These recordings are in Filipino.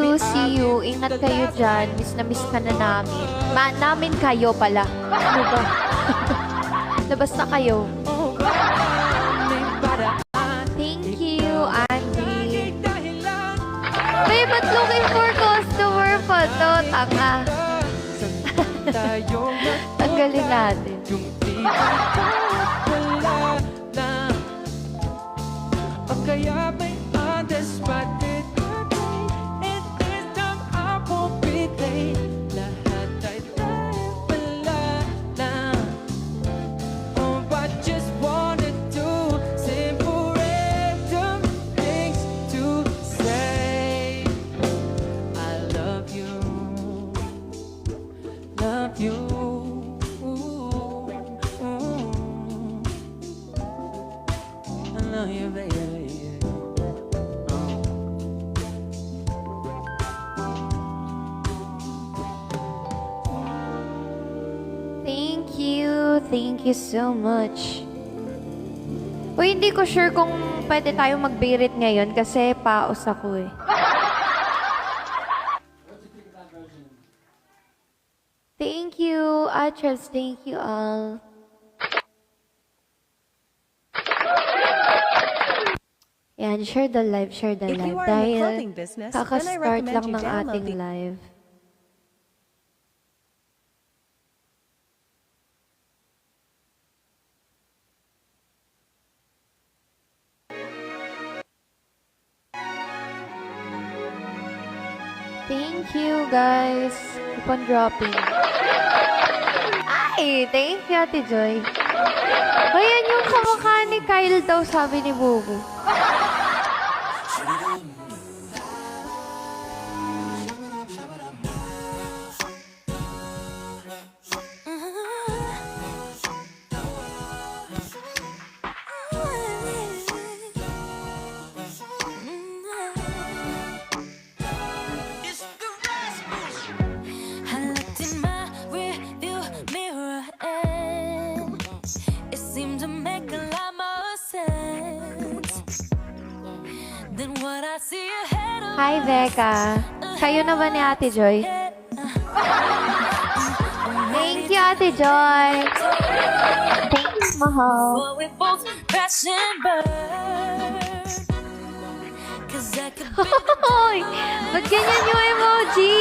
you, see you. Ingat kayo dyan. Miss na miss ka na namin. Namin kayo pala. Ano ba? Labas na kayo. Thank you, Andy. Babe, but looking for customer pa to. Tanga. Tanggalin natin. Kaya may undesperate it is time I won't be late. Lahat ay wala lang. Oh, but just wanted to simple random things to say. I love you. Love you. I love you, baby. Thank you so much. Uy, hindi ko sure kung pwede tayong mag-birit ngayon kasi paos ako eh. Thank you, Atras. Thank you all. Yan, share the live, share the If live. you are in the Dahil clothing business, then I kakastart recommend lang you ng download ating the live. Thank you, guys. Keep on dropping. Ay, thank you, Ate Joy. Ayan yung kamukha ni Kyle daw, sabi ni Bubu. Hi, Becca. Kayo na ba ni Ate Joy? Thank you, Ate Joy. Thanks, mahal. Hoy! Ba't ganyan yung emoji?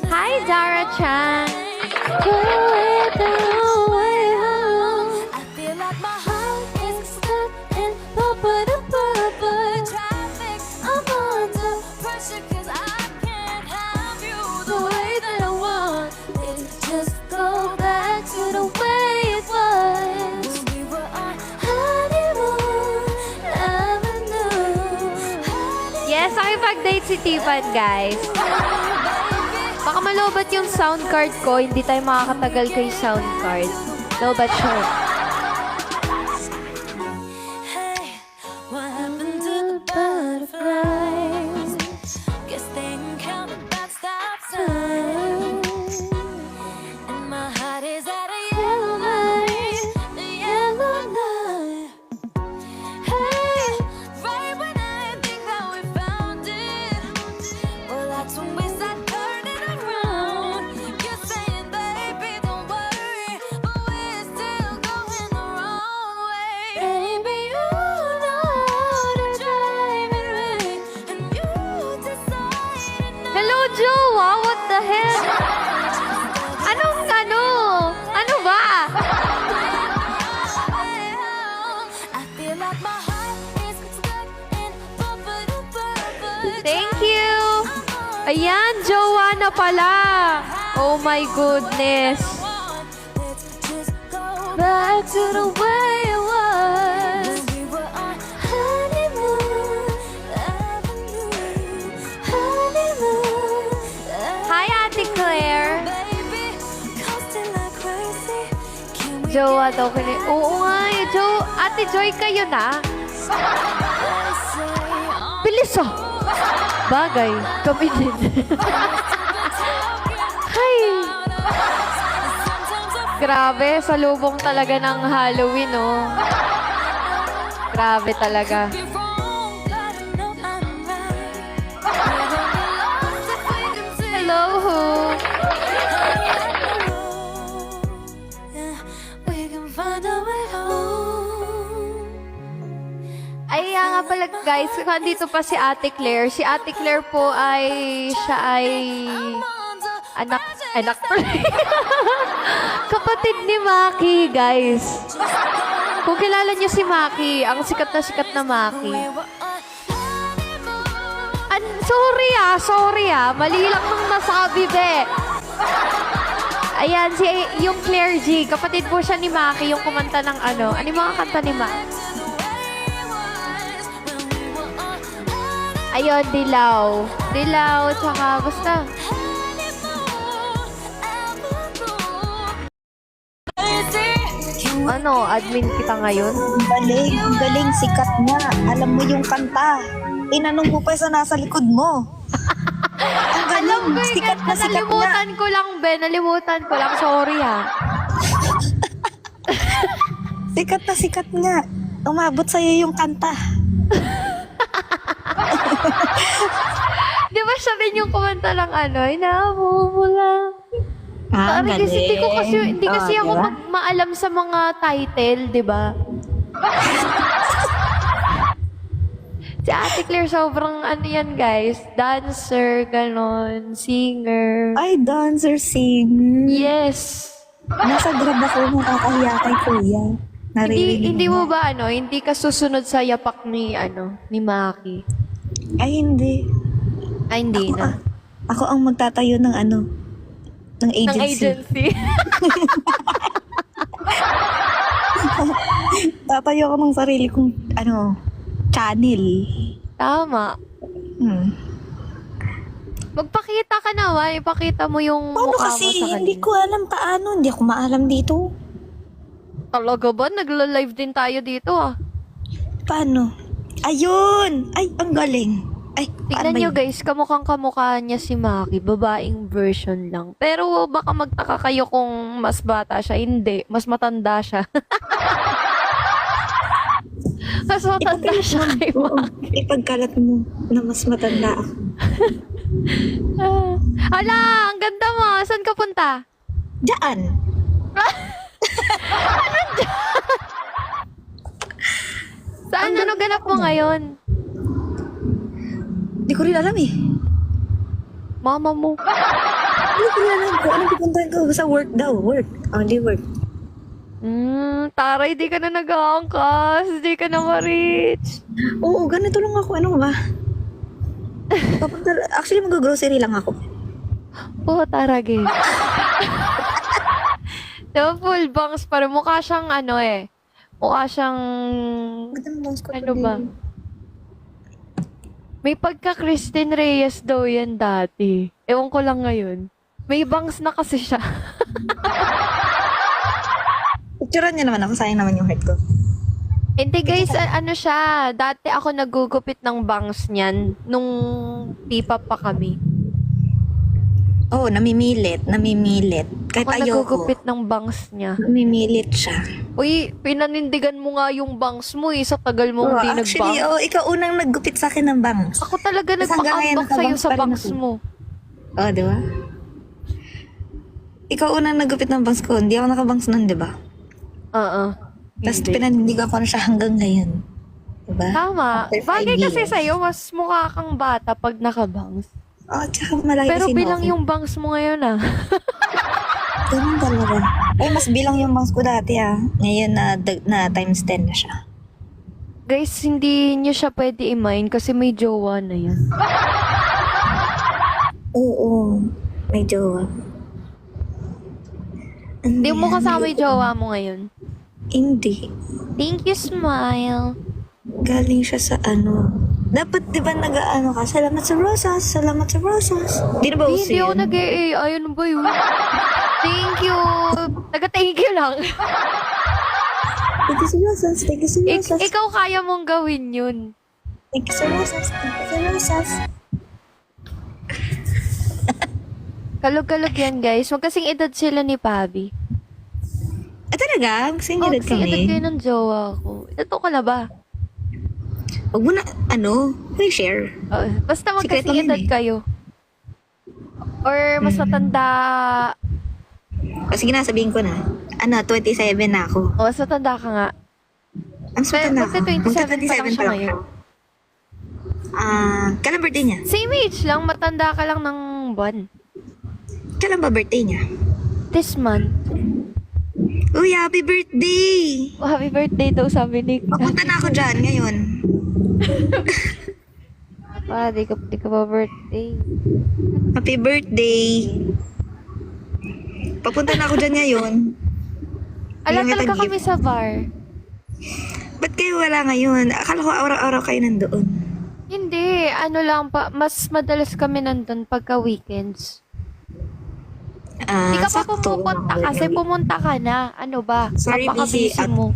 Hi, Dara Chan. Yes, nakipag-date si Tiffan, guys. Baka malobat yung sound card ko, hindi tayo makakatagal kay sound card. Lobat siya. Hello, Jowa! What the hell? Ano ba? Thank you! Ayan, Jowa na pala! Oh my goodness! Back to the way it was. Hi, Ate Claire. Jowa daw kini. Oo nga, Ate Joy, kayo na. Bilis ah. Bagay, kami din. Hi. Grabe, salubong talaga ng Halloween, oh. Grabe talaga. Hello, Who? Ay, nga pala guys, nandito pa si Ate Claire. Si Ate Claire po siya ay anak kapatid ni Maki, guys. Kung kilala niyo si Maki, ang sikat na Maki. Sorry mali lang nang nasabi, be. Ayan, yung Claire G, kapatid po siya ni Maki, yung kumanta ng ano yung mga kanta ni Maki? Ayun, Dilaw, tsaka basta. Ano, admin kita ngayon? Ang galing, sikat nga. Alam mo yung kanta. Tinanong mo pa sa nasa likod mo. Ang galing, sikat na sikat nga. Nalimutan ko lang, sorry ha. Sikat nga. Umabot sa'yo yung kanta. Di ba siya rin yung kumanta lang inamumula. Sorry, kasi hindi kasi ako diba? maalam sa mga title, di ba? Si Ate Claire, sobrang yan, guys. Dancer, ganon, singer. Ay, dancer, singer. Yes. Nasa grab ako, nakakahiya kay kuya. Hindi mo ba, hindi ka susunod sa yapak ni Maki? Ay, hindi. Ay, hindi na. Ako ang magtatayo ng ng agency. Tatayo ako ng sarili kong, channel. Tama. Magpakita ka naman. Ipakita mo yung Paano mukha kasi? mo sa kanila. Hindi ko alam paano. Hindi ako maalam dito. Talaga ba? Nagla-live din tayo dito, ah. Paano? Ayun! Ay, ang galing. Ay, Tignan nyo, guys. Kamukhang-kamukha niya si Maki. Babaeng version lang. Pero baka magtaka kayo kung mas bata siya. Hindi. Mas matanda siya. Mas matanda siya kay Maki. Ipagkalat mo na mas matanda ako. Ala! Ang ganda mo! Saan ka punta? Diyan! Saan ganap mo ngayon? Hindi ko rin alam eh. Mama mo. Hindi ko rin alam kung anong pupuntahan ko. Sa work daw. Work. Only work. Taray, di ka na nag-aangkas. Di ka na ma-reach. Oo, ganito lang ako. Ano ba? Actually, mag-grocery lang ako. Oo, tarage. So, full bangs para mukha siyang mukha siyang ano ba? May pagka Christine Reyes daw yan dati. Ewan ko lang ngayon. May bangs na kasi siya. Picturean niya naman ako. Sayang naman yung heart ko. Hindi guys, ano siya. Dati ako nagugupit ng bangs niyan nung pipa pa kami. Oo, namimilit. Kahit Ako ayoko. nagugupit ng bangs niya. Namimilit siya. Uy, pinanindigan mo nga yung bangs mo sa tagal mo hindi Actually, nag-bangs. ikaw unang naggupit sa akin ng bangs. Ako talaga Tapos hanggang ngayon, nagpa-unbox sa'yo nakabangs sa pa rin bangs ako. mo. Oo, di ba? Ikaw unang naggupit ng bangs ko. Hindi ako nakabangs nun, di ba? Oo. Tapos Hindi. pinanindigan ko na siya hanggang ngayon. Diba? Tama. After 5 Bagay kasi years. sa'yo, mas mukha kang bata pag nakabangs. Oh, tsaka malaki Pero kasi bilang Noki. yung bangs mo ngayon Ganun talaga. Ay, mas bilang yung bangs ko dati Ngayon na times 10 na siya. Guys, hindi niyo siya pwede i-mine kasi may jowa na yan. Oo. May jowa. Hindi mo kasama yung jowa mo ngayon. Hindi. Thank you, Smile. Galing siya sa Dapat, di ba, nag-ano ka? Salamat sa rosas. Salamat sa rosas. Di na ba uso Hindi ako yun? nag-AI. Ano ba yun? Thank you. Taga-thank you lang. Thank you sa rosas. Thank you sa rosas. Ikaw kaya mong gawin yun. Thank you sa rosas. Thank you sa rosas. Kalog-kalog yan, guys. Magkasing edad sila ni Pabi. Talaga? Gusto niyo Oh, edad kasi edad kami? kayo ng jowa ko. Ito ka na ba? Huwag mo na, may share. Basta Sikreto magkasi yun edad eh. kayo. Or mas matanda... Sige na, sabihin ko na. 27 na ako. O, mas matanda ka nga. Ang swerte na ako. Magta-27 pa lang siya pa lang ngayon. ako. Kailan birthday niya? Same age lang, matanda ka lang ng buwan. Kailan ba birthday niya? This month. Uy, happy birthday! Oh, happy birthday daw, sabi ni... Papunta na ako dyan ngayon. Di ka ba birthday? Happy birthday! Papunta na ako dyan ngayon. Alam Bigyan kita talaga gift. kami sa bar. Ba't kayo wala ngayon? Akala ko araw-araw kayo nandoon. Hindi, ano lang pa, mas madalas kami nandun pagka weekends. Hindi ka pa sakto. pumupunta kasi pumunta ka na. Ano ba? Sorry, busy. Napaka-busy mo.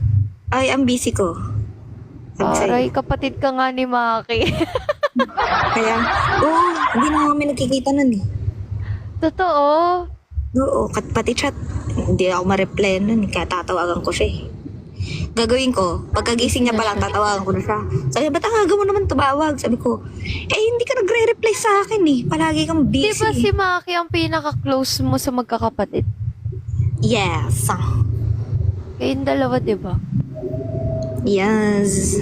Ay, ang busy ko. Sabi sa'yo. Aray, kapatid ka nga ni Maki. Kaya, hindi na kami nagkikita nun eh. Totoo. Oo, pati chat. Hindi ako ma-reply nun, kaya tatawagan ko siya eh. Gagawin ko, pagkagising niya pa lang, tatawagan ko na siya. Sabi niya, ba't ang aga mo naman tumawag? Sabi ko, hindi ka nagre-reply sa akin eh. Palagi kang busy. Di ba si Maki ang pinaka-close mo sa magkakapatid? Yes. Kayong dalawa, di ba? Yes.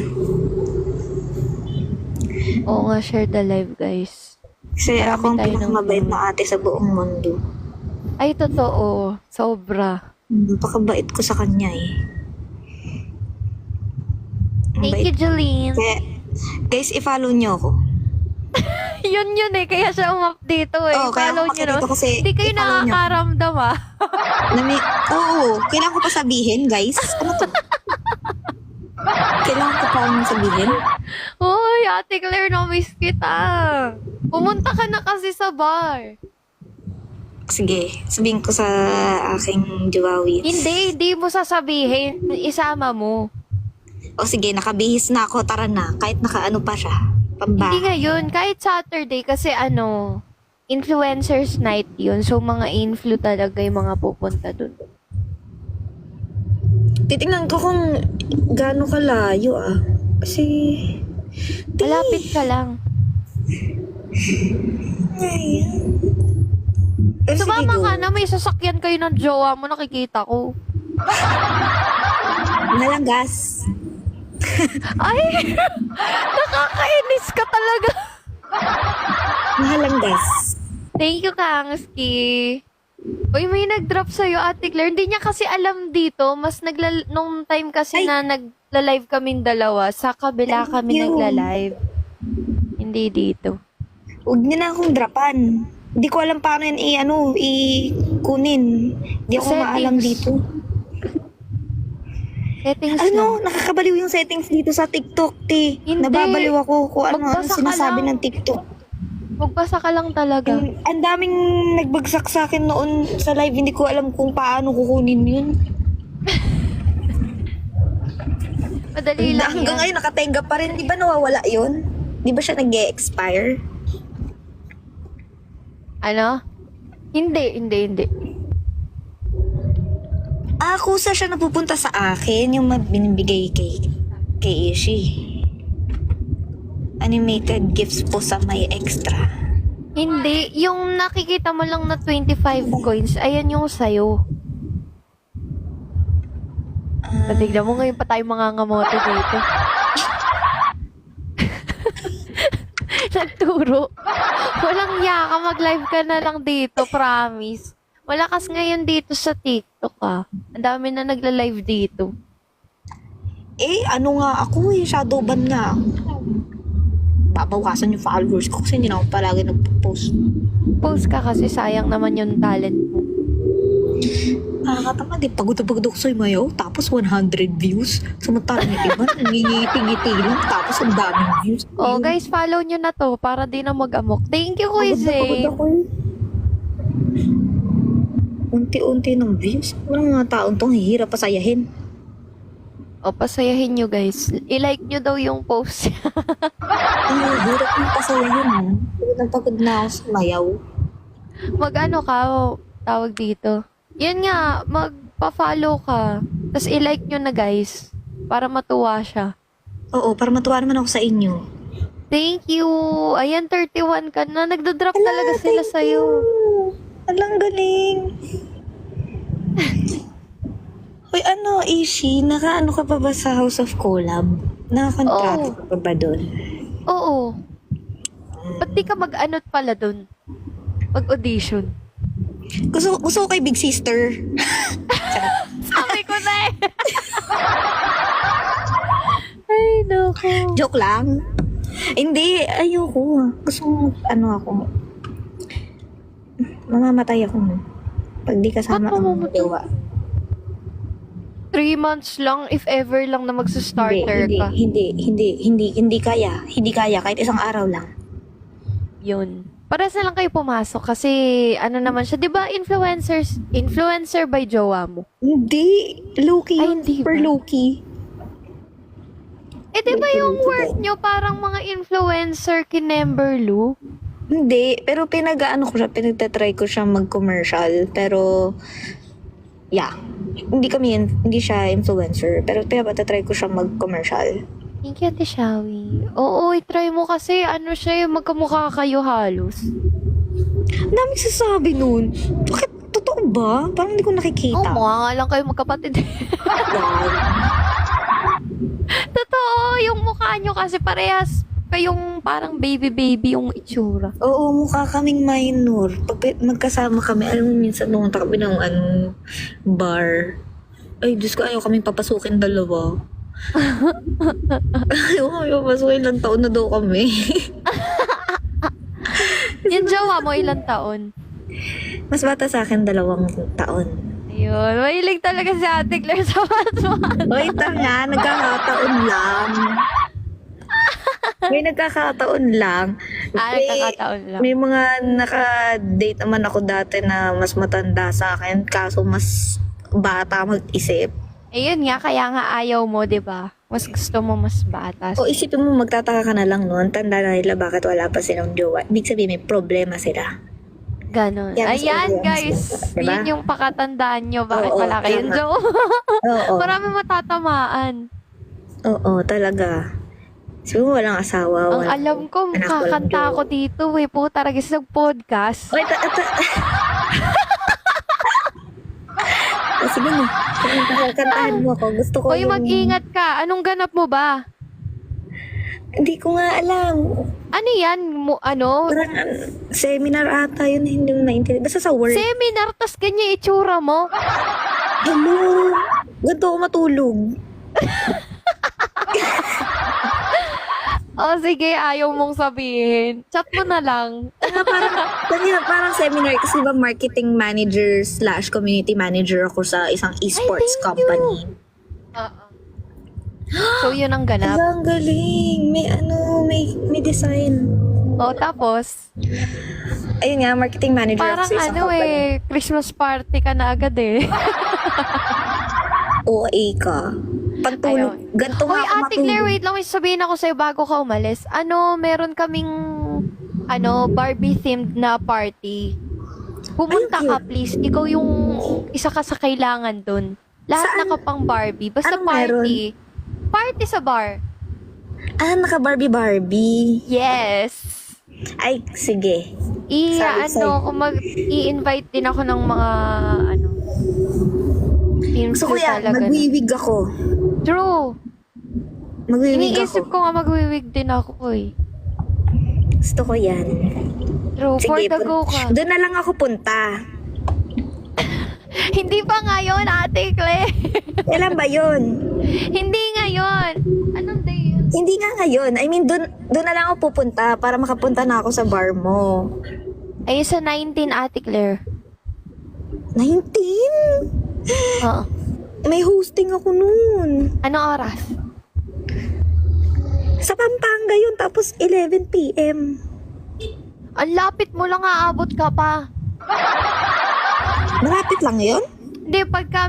Oo nga, share the live, guys. Kasi Marami ako ang tayo ng pinakamabait views. na ate sa buong mundo. Ay, totoo. Sobra. Napakabait ko sa kanya eh. Ang Thank bait. you, Jeline. Kaya, guys, i-follow niyo ako. Yun eh. Kaya siya umap dito eh. Oo, kaya Follow ako niyo, no? dito kasi Hindi kayo i-follow niyo. nakakaramdam, ah. Oo, kailangan ko pa sabihin, guys. Ano to? Kailangan ko pa sabihin? Hoy, Ate Claire, na-miss kita. Pumunta ka na kasi sa bar. Sige, sabihin ko sa aking Juwawis. Hindi mo sasabihin. Isama mo. O sige, nakabihis na ako, tara na. Kahit nakaano pa siya. Pamba. Hindi ngayon. Kahit Saturday kasi influencers night yun. So, mga influ talaga yung mga pupunta dun. Titingnan ko kung gaano kalayo Kasi... Malapit ka lang. Sumama ka na. May sasakyan kayo ng jowa mo. Nakikita ko. Nalanggas. Ay! Nakakainis ka talaga. Nahalanggas. Thank you, Kangski. Uy, may nag-drop sa'yo, Ate Claire. Hindi niya kasi alam dito. Nung time kasi Ay. na nagla-live kaming dalawa, sa kabila Thank kami you. nagla-live. Hindi dito. Huwag niyo na akong drapan. Hindi ko alam paano yan i-kunin. Hindi ako Settings. maalam dito. Settings lang. Nakakabaliw yung settings dito sa TikTok, te. Hindi. Nababaliw ako kung ano Magbasa ka sinasabi lang. ng TikTok. Magbasa ka lang talaga. Ang daming nagbagsak sa akin noon sa live. Hindi ko alam kung paano kukunin yun. Madali lang Hanggang yan. ngayon nakatenga pa rin. Di ba nawawala yun? Di ba siya nag-expire? Ano? Hindi. Kusa siya napupunta sa akin. Yung binibigay kay Ishi. Animated gifts po sa may extra. Hindi. Yung nakikita mo lang na 25 coins, ayan yung sayo. Tignan mo ngayon pa tayo mangangamote dito. Nagturo. Walang yaka, mag-live ka na lang dito, promise. Malakas ngayon dito sa TikTok Ang dami na nagla-live dito. Ano nga ako shadowban nga ako. Babawasan yung followers ko kasi hindi na ako palagi nagpo-post. Post ka kasi sayang naman yung talent mo. Nakakatama, di pagod na pagod ako sa mayo, tapos 100 views. Samantalang yung iba, ngingiti-ngiti lang, tapos ang daming views. Oh, guys, follow nyo na to para di na mag-amok. Thank you, Kuya Pagod na pagod Zane. ako Unti-unti ng views. Walang mga taong tong hihirap pasayahin. O, pasayahin nyo, guys. I-like nyo daw yung post. Hirap yung pasayahin pagod na ako sa mayaw. Mag-ano ka, tawag dito. Yun nga, pa-follow ka. Tapos i-like nyo na, guys. Para matuwa siya. Oo, para matuwa naman ako sa inyo. Thank you. Ayan, 31 ka na. Nagda-drop talaga sila sa'yo. Alang galing. Hoy, ano, Ishi, naka-ano ka pa ba sa House of Collab? Nakakontrato Oo. ka pa ba doon? Oo. Ba't di ka mag-anot pala dun? Mag-audition. Gusto ko kay Big Sister. Sabi ko na eh. Ay, naku. Joke lang. Hindi, ayoko. Gusto ko, ano ako. Mamamatay ako. Pag di kasama Ba't ang mamamatay? jowa. 3 months lang, if ever lang na magsa-starter ka. Hindi kaya. Hindi kaya, kahit isang araw lang. Yun. Pares na lang kayo pumasok kasi ano naman siya, 'di ba? Influencer by jowa mo. Hindi. Low-key Ay, yun. hindi Super ba? low-key. Eh, 'di ba yung work nyo parang mga influencer kinember Lou? Hindi. Pero pinag-ano ko siya, pinagtatry ko siya mag-commercial. Pero, yeah. Hindi siya influencer. Pero pinagtatry ko siya mag-commercial. Thank you, Ate Shawi. Oo, i-try mo kasi ano siya, yung magkamukha kayo halos. Ang daming sasabi nun. Bakit? Totoo ba? Parang hindi ko Oo, nakikita. mukha nga lang kayo magkapatid. Wow. Totoo, yung mukha nyo kasi parehas kayong parang baby yung itsura. Oo, mukha kaming minor. Pag magkasama kami, alam mo, minsan pumunta kami ng bar. Ay, Diyos ko, ayaw kaming papasukin dalawa. Ayaw kami papasukin, ilang taon na daw kami. Yung jowa mo, ilang taon? Mas bata sa akin, 2 taon. Ayun, mahilig talaga si Ate Claire sa matmat. Hoy, tanga, nagkakataon lang. May nagkakataon lang. Nagkakataon lang. May mga naka-date naman ako dati na mas matanda sa akin, kaso mas bata mag-isip. Ayun nga, kaya nga ayaw mo, di ba? Mas gusto mo mas bata. O isipin mo, magtataka ka na lang noon, tanda na nila bakit wala pa silang jowa. Ibig sabihin, may problema sila. Ganon. Yan, Ayan, mas guys. obvious, diba? Yun yung pakatandaan nyo. Bakit Oo, wala kayong tama. jowa? Oo. Marami matatamaan. Oo, talaga. Sabi mo, walang asawa. Ang walang alam ko, anak, walang kakanta jowa. ako dito. Puta, ragis ng podcast. Oy, sige na. Kantahan mo ako. Gusto ko Hoy, mag-ingat ka. Anong ganap mo ba? Hindi ko nga alam. Ano yan? Parang seminar ata yun. Hindi mo naintindihan. Basta sa work. Seminar, tas ganyan itsura mo? Hello. Ganito ako matulog. Oh, sige, ayaw mong sabihin. Chat mo na lang. Parang seminar. Kasi ba marketing manager / community manager ako sa isang esports thank you. company. So, yun ang ganap. Ang galing. May design. Oh, tapos, Ayun nga, marketing manager parang ako sa isang company. Christmas party ka na agad eh. OA ka. Pagtulog. Ayun. Ganito nga Hoy, ako Ate Claire, matulog. wait lang. May sabihin ako sa'yo bago ka umalis. Meron kaming, Barbie-themed na party. Pumunta Ay, ka, cute. please. Ikaw yung isa ka sa kailangan dun. Lahat Saan? nakapang Barbie. Basta Anong party. Party sa bar. Naka Barbie. Yes. Ay, sige. Sorry. I-invite din ako ng mga, teams Gusto ko yan. talaga. Magwiwig ako. True. Magwiwig Iniisip ako. ko nga magwiwig din ako eh. Gusto ko yan. True, for Sige, the go ka. doon na lang ako punta. Hindi pa ngayon, Ate Claire. Kailan ba yun? Hindi ngayon. Anong day yun? Hindi nga ngayon. I mean, doon na lang ako pupunta para makapunta na ako sa bar mo. Ay, sa 19, Ate Claire. 19? Oo. May hosting ako noon. Anong oras? Sa Pampanga yun, tapos 11 p.m. Ang lapit mo lang, aabot ka pa. Malapit lang yun? Hindi, pagka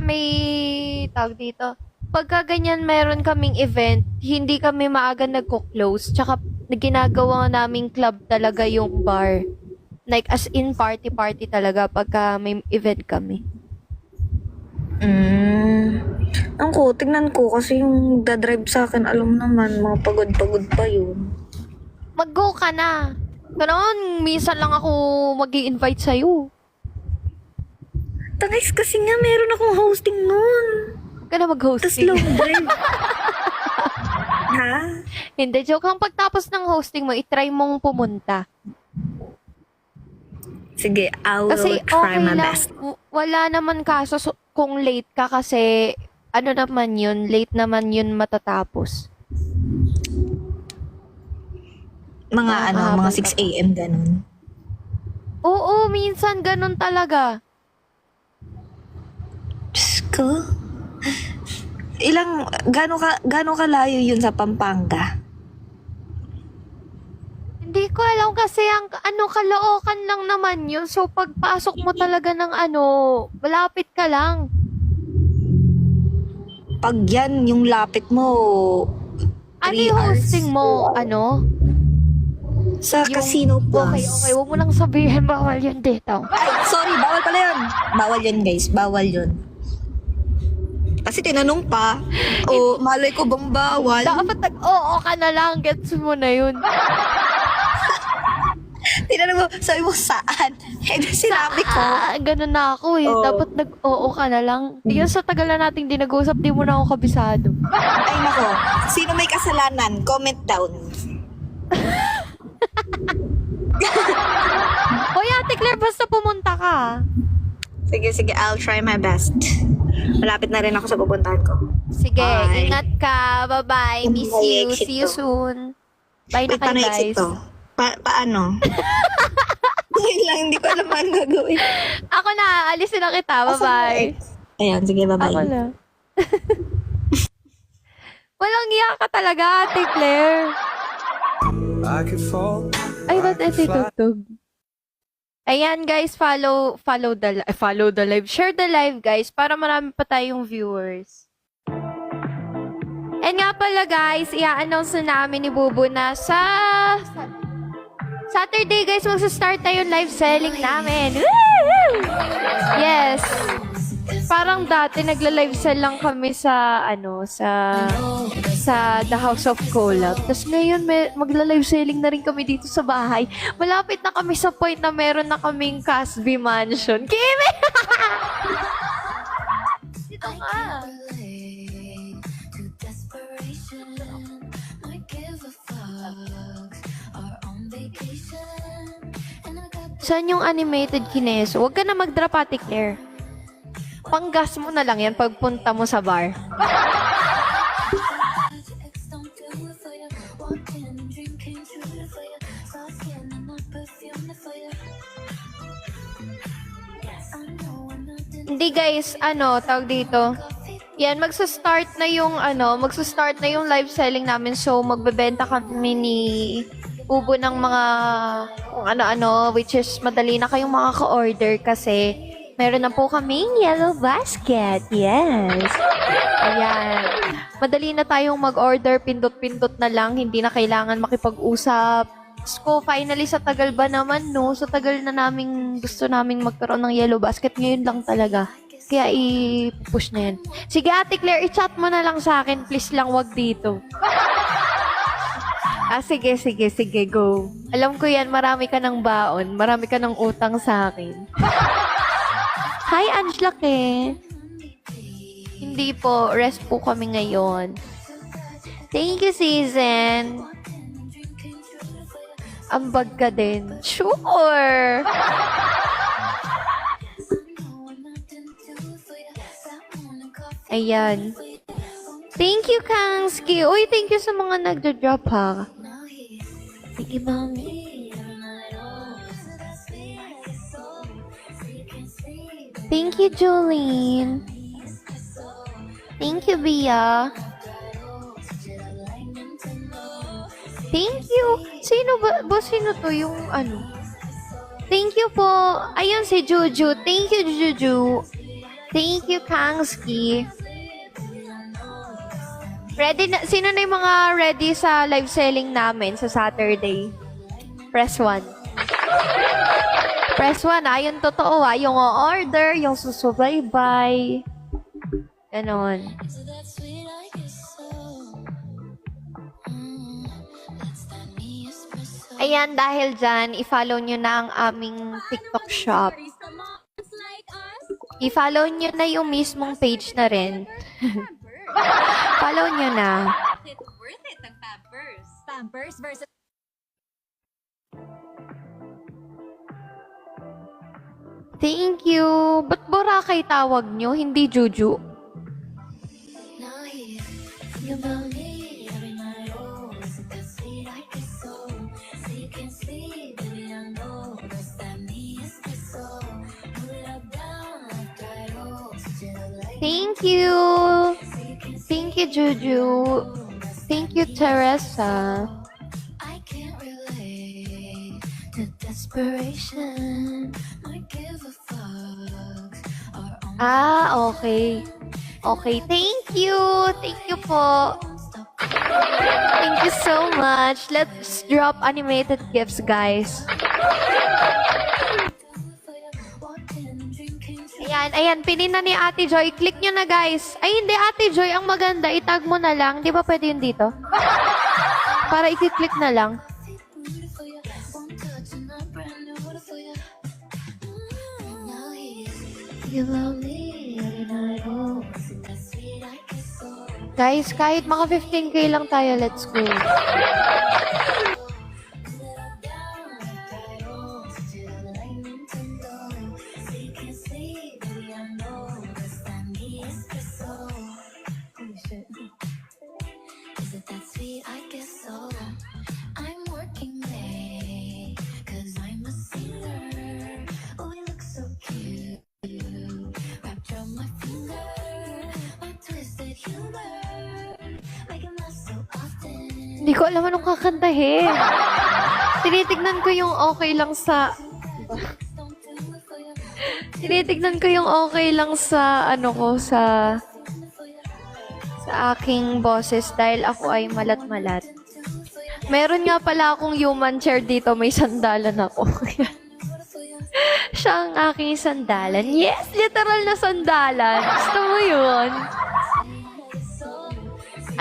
may tawag dito, pagka ganyan meron kaming event, hindi kami maaga nagko-close, tsaka ginagawa naming club talaga yung bar. Like, as in party-party talaga pagka may event kami. Ako, tignan ko kasi yung dadrive sa akin, alam naman, mga pagod-pagod pa yun. Mag-go ka na. Ganoon, minsan lang ako mag-i-invite sa'yo. Tangis kasi nga, meron akong hosting nun. Huwag ka na Tapos mag-hosting. long drive. Ha? Hindi, joke lang. Pagtapos ng hosting mo, itry mong pumunta. Sige, I will Kasi try okay my lang. best. Wala naman kaso kung late ka kasi ano naman yun, late naman yun matatapos. Mga habang mga 6 a.m. ganun. Oo, minsan ganun talaga. Diyos ko. Gano'ng kalayo yun sa Pampanga? Hindi ko alam kasi ang Caloocan lang naman yun. So pagpasok mo talaga ng malapit ka lang. Pag yan, yung lapit mo, Ano 3 yung hours. hosting mo? Sa Yung- Casino Plus. Okay. Huwag mo nang sabihin bawal yun dito. Ay, sorry, bawal pala yun. Bawal yun, guys. Bawal yun. Kasi tinanong pa, malay ko bang bawal? Dapat nag-oo ka na lang. Gets mo na yun. Tinanong mo, sabi mo, saan? Eh, sinabi ko. Ganun na ako eh. Oo. Dapat nag-oo ka na lang. Yun sa tagal na nating di nag-uusap, di mo na ako kabisado. Ay, nako. Sino may kasalanan? Comment down. Hoy, Ate Claire, basta pumunta ka. Sige, I'll try my best. Malapit na rin ako sa pupuntahan ko. Sige, Bye. ingat ka. Bye-bye. Miss Bye, you. exit See you to. soon. Bye na Wait, kayo, paano guys. exit to? Paano? Ngayon lang, hindi ko alam ano gagawin. Ako na, alisin na kita. Bye-bye. Ayan, sige, Ako bye-bye. na. Walang iya ka talaga, Ate Claire. I could fall. Ay, ba't ito tugtog? Ayan, guys, follow the live. Share the live, guys, para marami pa tayong viewers. And nga pala, guys, i-announce na namin ni Bubu na sa Saturday, guys, magsa-start na yung live selling namin. Woo! Yes. Parang dati nagla-live sell lang kami sa The House of Collab. Tapos ngayon magla-live selling na rin kami dito sa bahay. Malapit na kami sa point na meron na kaming Casby Mansion. Kimi! Dito ka. Saan yung animated kineso? Huwag ka na mag-drop, Ate Claire. Panggas mo na lang yan pagpunta mo sa bar. Hindi guys, tawag dito. Yan, magsa-start na yung live selling namin. So, magbebenta kami ni Ubo ng mga kung ano-ano, which is madali na kayong makaka-order kasi meron na po kaming yellow basket. Yes. Ayan. Madali na tayong mag-order, pindot-pindot na lang, hindi na kailangan makipag-usap. Sko, finally sa tagal ba naman, no? Sa tagal na gusto naming magkaroon ng yellow basket, ngayon lang talaga. Kaya i-push na yan. Sige, Ate Claire, i-chat mo na lang sa akin. Please lang, wag dito. Sige, go. Alam ko yan, marami ka ng baon. Marami ka ng utang sa akin. Hi, Angela Ke. Hindi po, rest po kami ngayon. Thank you, Season. Ambag ka din. Sure. Ayan. Thank you, Kangski. Uy, thank you sa mga nagda-drop, ha. Thank you, Mami. Thank you, Jolene. Thank you, Bia. Thank you. Sino ba? Sino to yung Thank you po. Ayun si Juju. Thank you, Juju. Thank you, Kangski. Ready na? Sino na yung mga ready sa live selling namin sa Saturday? Press 1. Press 1 yung totoo yung order, yung susubaybay. Ganon. Ayan, dahil dyan, i-follow nyo na ang aming TikTok shop. I-follow nyo na yung mismong page na rin. Follow nyo na. Worth it ang Pampers. Pampers versus Thank you. Ba't Boracay tawag nyo, hindi Juju? Thank you. Thank you, Juju. Thank you, Teresa. I can't relate to desperation. Okay. Okay, thank you. Thank you po. Thank you so much. Let's drop animated gifts, guys. Ayan, pinin na ni Ate Joy. Click nyo na, guys. Ay, hindi, Ate Joy, ang maganda, itag mo na lang. Di ba pwede yun dito? Para i-click na lang. Guys, kahit mga 15k lang tayo, let's go. Hindi ko alam anong kakantahin. Tinitignan ko yung okay lang sa... Tinitignan ko yung okay lang sa ano ko, sa aking boses dahil ako ay malat-malat. Meron nga pala akong human chair dito, may sandalan ako. Siya ang aking sandalan. Yes, literal na sandalan. Gusto mo yun?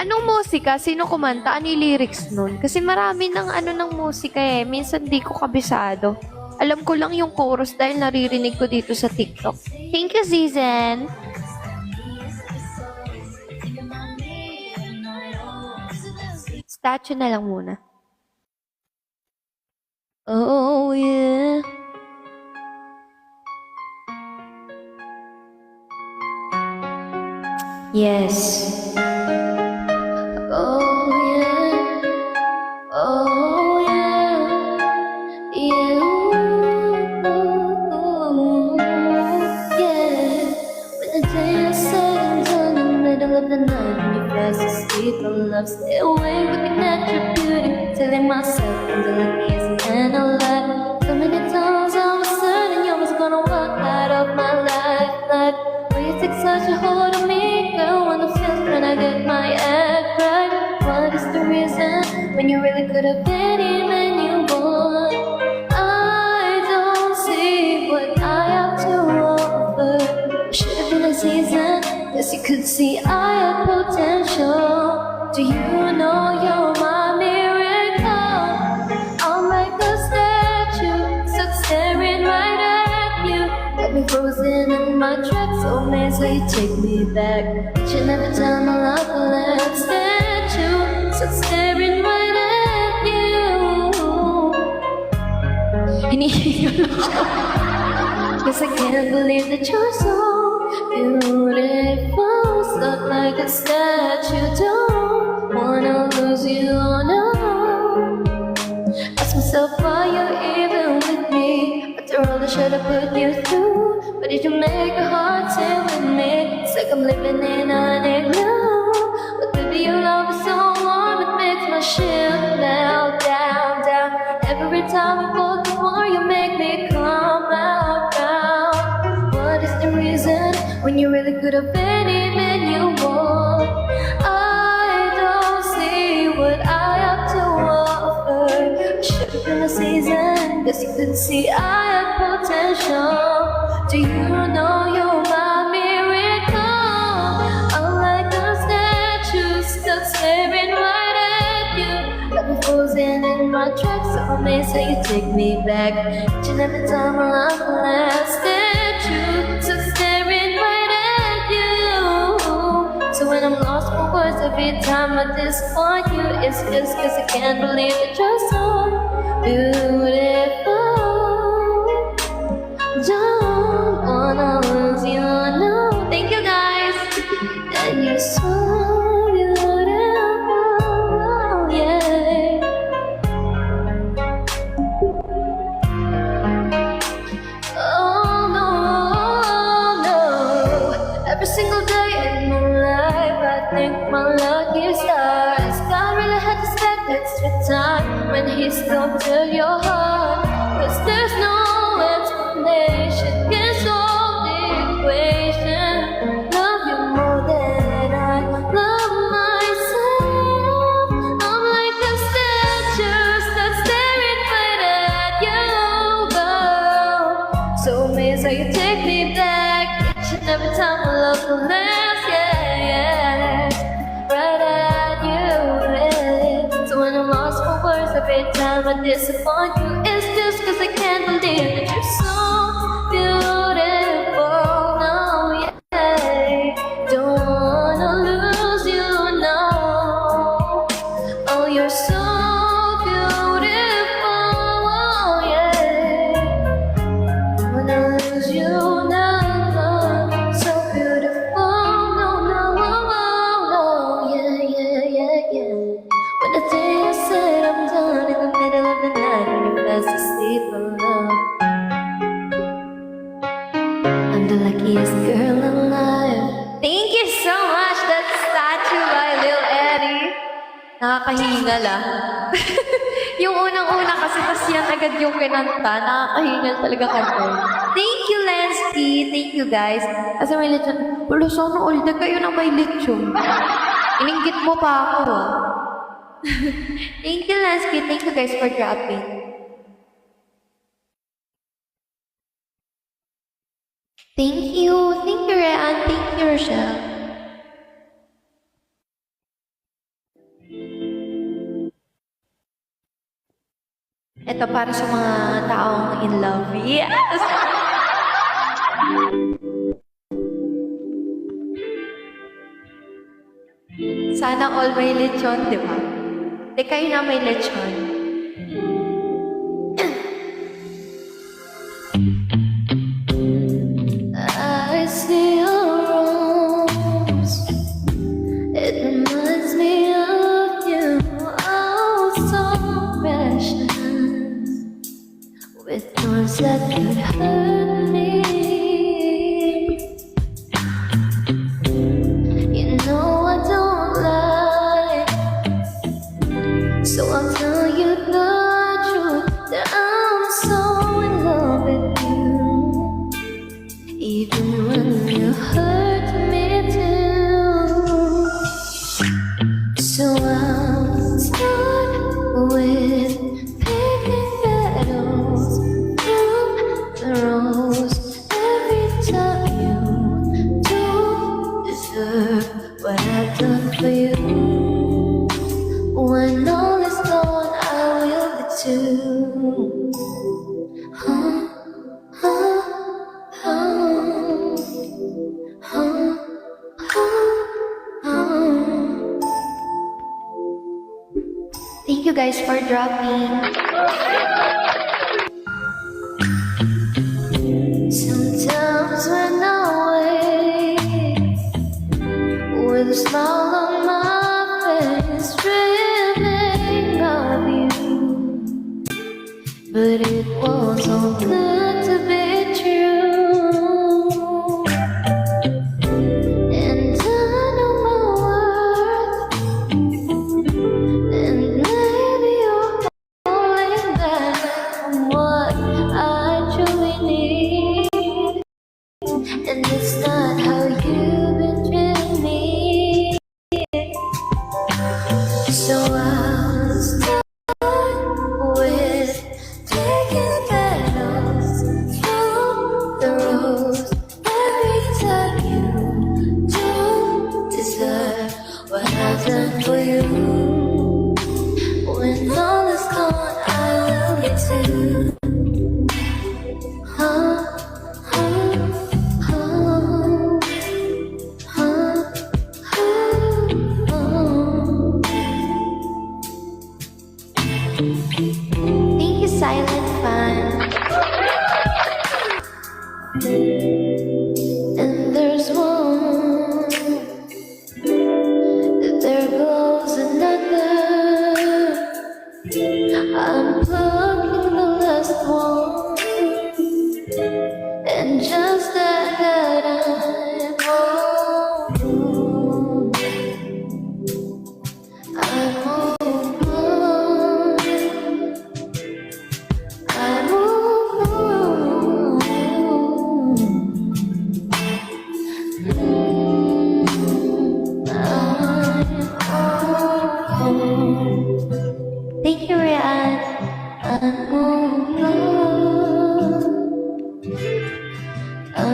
Anong musika? Sino kumanta? Ano yung lyrics nun? Kasi marami ng ng musika eh. Minsan di ko kabisado. Alam ko lang yung chorus dahil naririnig ko dito sa TikTok. Thank you, Zizen! Statue na lang muna. Oh, yeah. Yes. Oh yeah, oh yeah, yeah, yeah. When the day is said and done in the middle of the night, when you're fast asleep, I love stay awake, looking at your beauty, telling myself until it isn't an alive. So many times I was certain you was gonna walk out of my life, like when you take such a hold of me, girl, when the feels when I get my act right. What is the reason when you really could have been him and you want? I don't see what I have to offer. Should have been a season, guess you could see I had potential. Do you know you're my miracle? I'm like a statue, stuck staring right at you. Got me frozen in my tracks, so man, so you take me back. Each and every time I love a left statue, stuck staring right at you. Hinihingal ako. Cause I can't believe that you're so beautiful. Stuck like a statue, don't wanna lose you, oh no. Ask myself why you're even with me. After all the shit I put you through, but did you make a heart stay with me? It's like I'm living in an igloo. But baby, your love is so warm, it makes my ship now down, down. Every time we both before you make me come out, down. What is the reason when you really could have been him and you want? I don't see what I have to offer. Should have been a season. Yes, you can see I have potential. Do you know you're my miracle? I'm like a statue stuck staring right at you. Got me frozen in my tracks, so amazed how you take me back. Each and every time I'm the last statue stuck staring right at you. So when I'm lost for words, every time I disappoint you, it's just 'cause I can't believe that you're so beautiful. Don't wanna lose you, no. Thank you guys. And you're so beautiful, yeah. Oh no, no. Every single day in my life, I thank my lucky stars. God really had to spend extra time when He spoke to your heart. 'Cause there's no explanation can solve the equation. Love you more than I love myself. I'm like a statue stuck staring right at you, girl. So amazed how you take me back each and every time I love the last, yeah, yeah. Right at you, yeah. So when I'm lost for words, every time I disappoint you, it's just 'cause I can't believe that you're so beautiful. No, yeah. Don't wanna lose you, no. Oh, you're so beautiful, oh, yeah. Don't wanna lose you, no, no. So beautiful, no, no, oh, oh, no. Yeah, yeah, yeah, yeah. When the day I said I'm done in the middle of the night and you're fast asleep alone, I'm the luckiest girl alive. Thank you so much. That's Statue by Lil Eddie. Nakakahingal ah. Yung unang-una kasi tas yan agad yung kinanta. Nakakahingal talaga kanta. Thank you, Lansky. Thank you, guys. Kasi may lechon. Wala, sana all na kayo na may lechon. Ininggit mo pa ako ah. Thank you, Lansky. Thank you, guys, for dropping. Thank you. Thank you, Ryan. Thank you, Rochelle. Ito para sa mga taong in love. Yes! Sana all may lechon, di ba? Di kayo na may lechon. I see your rose. It reminds me of you. Oh, so precious. With words that could hurt me. You know I don't lie, so I'll tell you the truth that I'm so in love with you. Even when you hurt me too. So I'll start with picking petals from the rose. Every time you don't deserve what I've done for you. When all is gone, I will be too. Huh, huh, huh, huh, huh. Thank you guys for dropping. Sometimes when I wake with a smile on my face, dreaming of you, but it was all good to be true. And I know my worth, and maybe you're holding back from what I truly need. And it's not how you've been treating me. So I'll start with taking silent fun. And there's one, there goes another. I'm plucking the last one, and just that I'm home. I'm home. I'm home. I'm home. Thank you, Rian. I'm home. I'm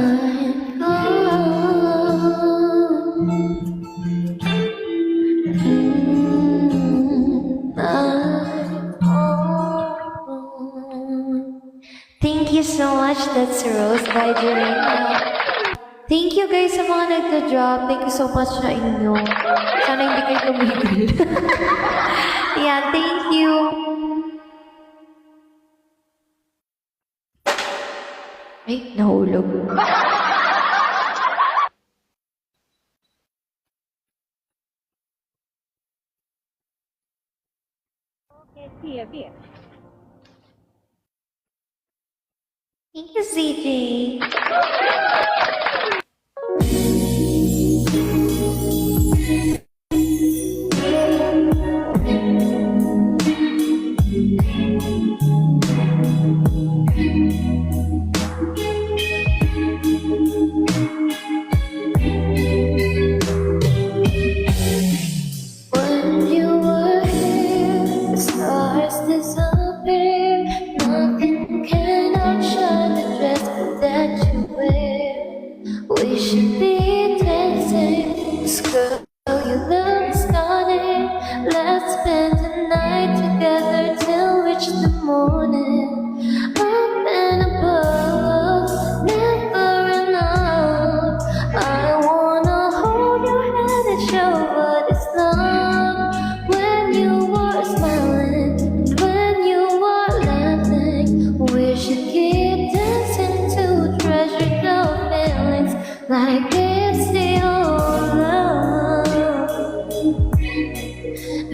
home. Thank you so much. That's Rose by Jelena. Thank you guys sa mga nagka-drop. Thank you so much na inyo. Sana hindi kayo tumigil. Yeah, thank you. Ay, nahulog. Thank you, CJ. When you were here, the stars disappear. Nothing can outshine the dress that you wear. We should be dancing. This girl you look stunning. Let's spend the night together till reach the morning. Up and above, never enough. I wanna hold your hand and show what it's love. When you were smiling, when you were laughing, we should keep dancing to treasure the feelings like it's the old love.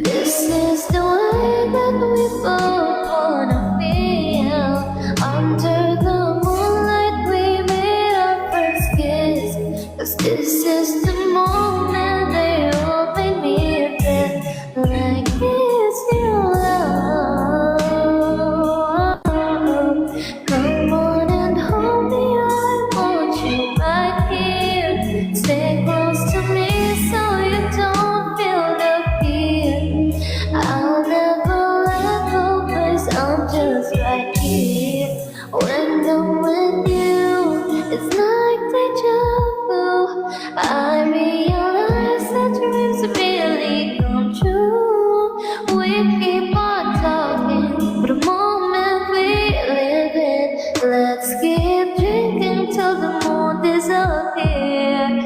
This is the way that we both wanna feel. Under the moonlight we made our first kiss. 'Cause this is the moment they all made me feel like it's your love. Come on and hold me, I want you right here. Stay close to me so you don't feel the fear. I'll never let go 'cause I'm just right here. When I'm with you, it's like deja vu. I realize that dreams really come true. We keep on talking, but the moment we live in, let's keep drinking till the moon disappears.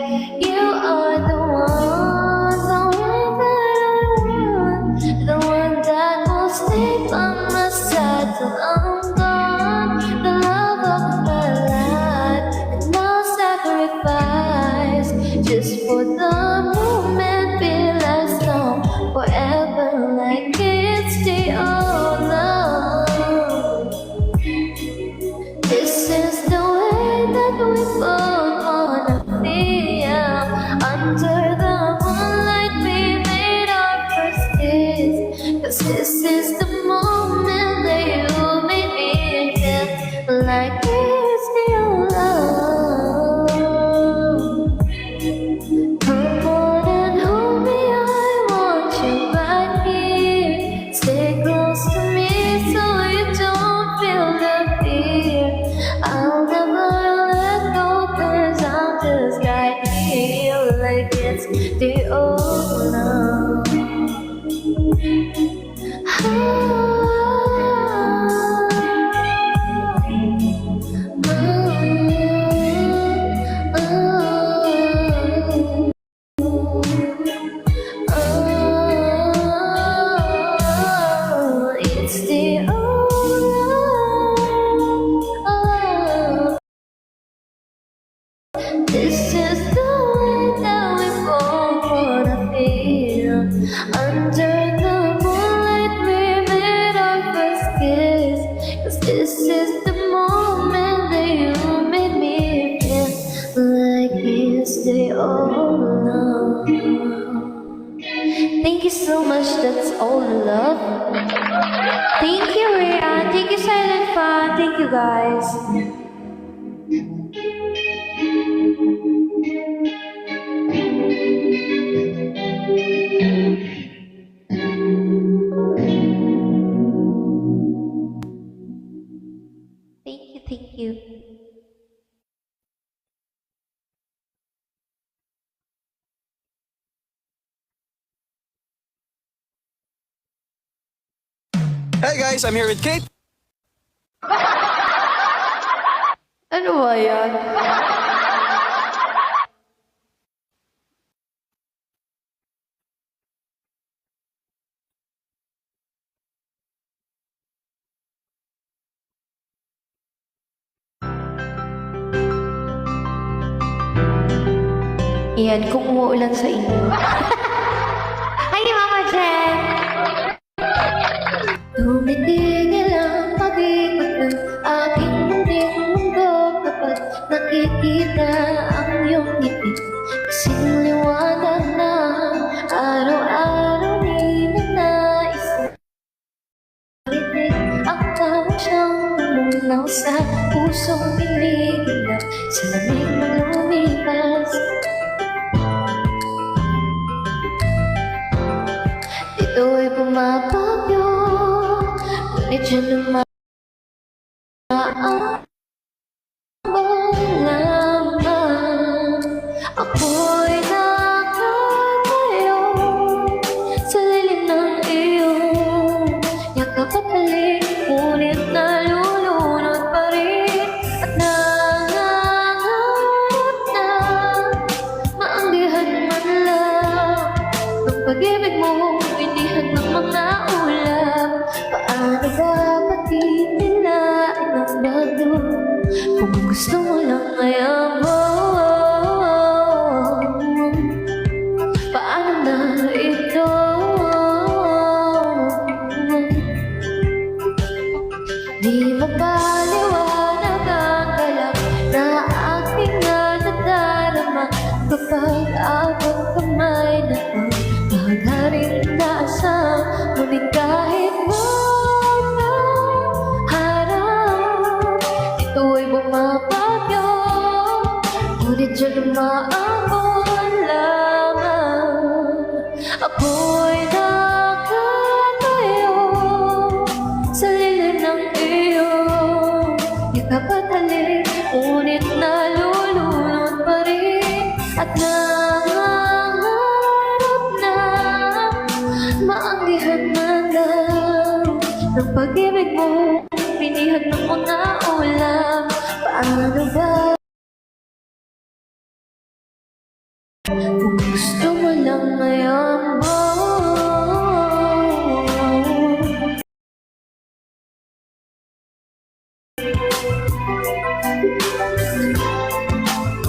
You are the one that I want, the one that will stay by my side till I'm gone. all love. Thank you so much, that's all the love. Thank you, Rhea. Thank you, Silent Fan. Thank you, guys. Thank you, thank you. Hey guys, I'm here with Kate. Ano ba yan? Yan, kung umuulan sa inyo. Hi, Mama Jen! Tumitigil ang pag-ikot ng aking munding mundo kapag nakikita ang iyong ngiti. Kasing liwanag na araw-araw ninanais na marinig ang tawag siyang tumunaw sa pusong pinigil sa lamig na lumipas. Dito'y pumapagyo, ngunit siya lumaambang lamang. Ako'y nakatayo sa lilim ng iyong yakap at halik, ngunit nalulunod pa rin at nangangarap na maanggihan man lang ng pag-ibig mo. Inihan ng mga ulap, paano ba patitilain ang bago? Kung gusto mo lang ngayon, paano na ito? Di mapaliwanag ang galak na aking nadadarama kapag abot kamay na ang hagaring naasang, ngunit kahit na harap, ito'y bumabagyo, ngunit siya lumaambon lamang. Ako'y nakatayo sa lilim ng iyong yakap at halik, ngunit nalulunod pa rin at maanggihan man lang ng pag-ibig mo, pinihag ng mga ulam. Paano ba? Kung gusto mo lang ngayon mo,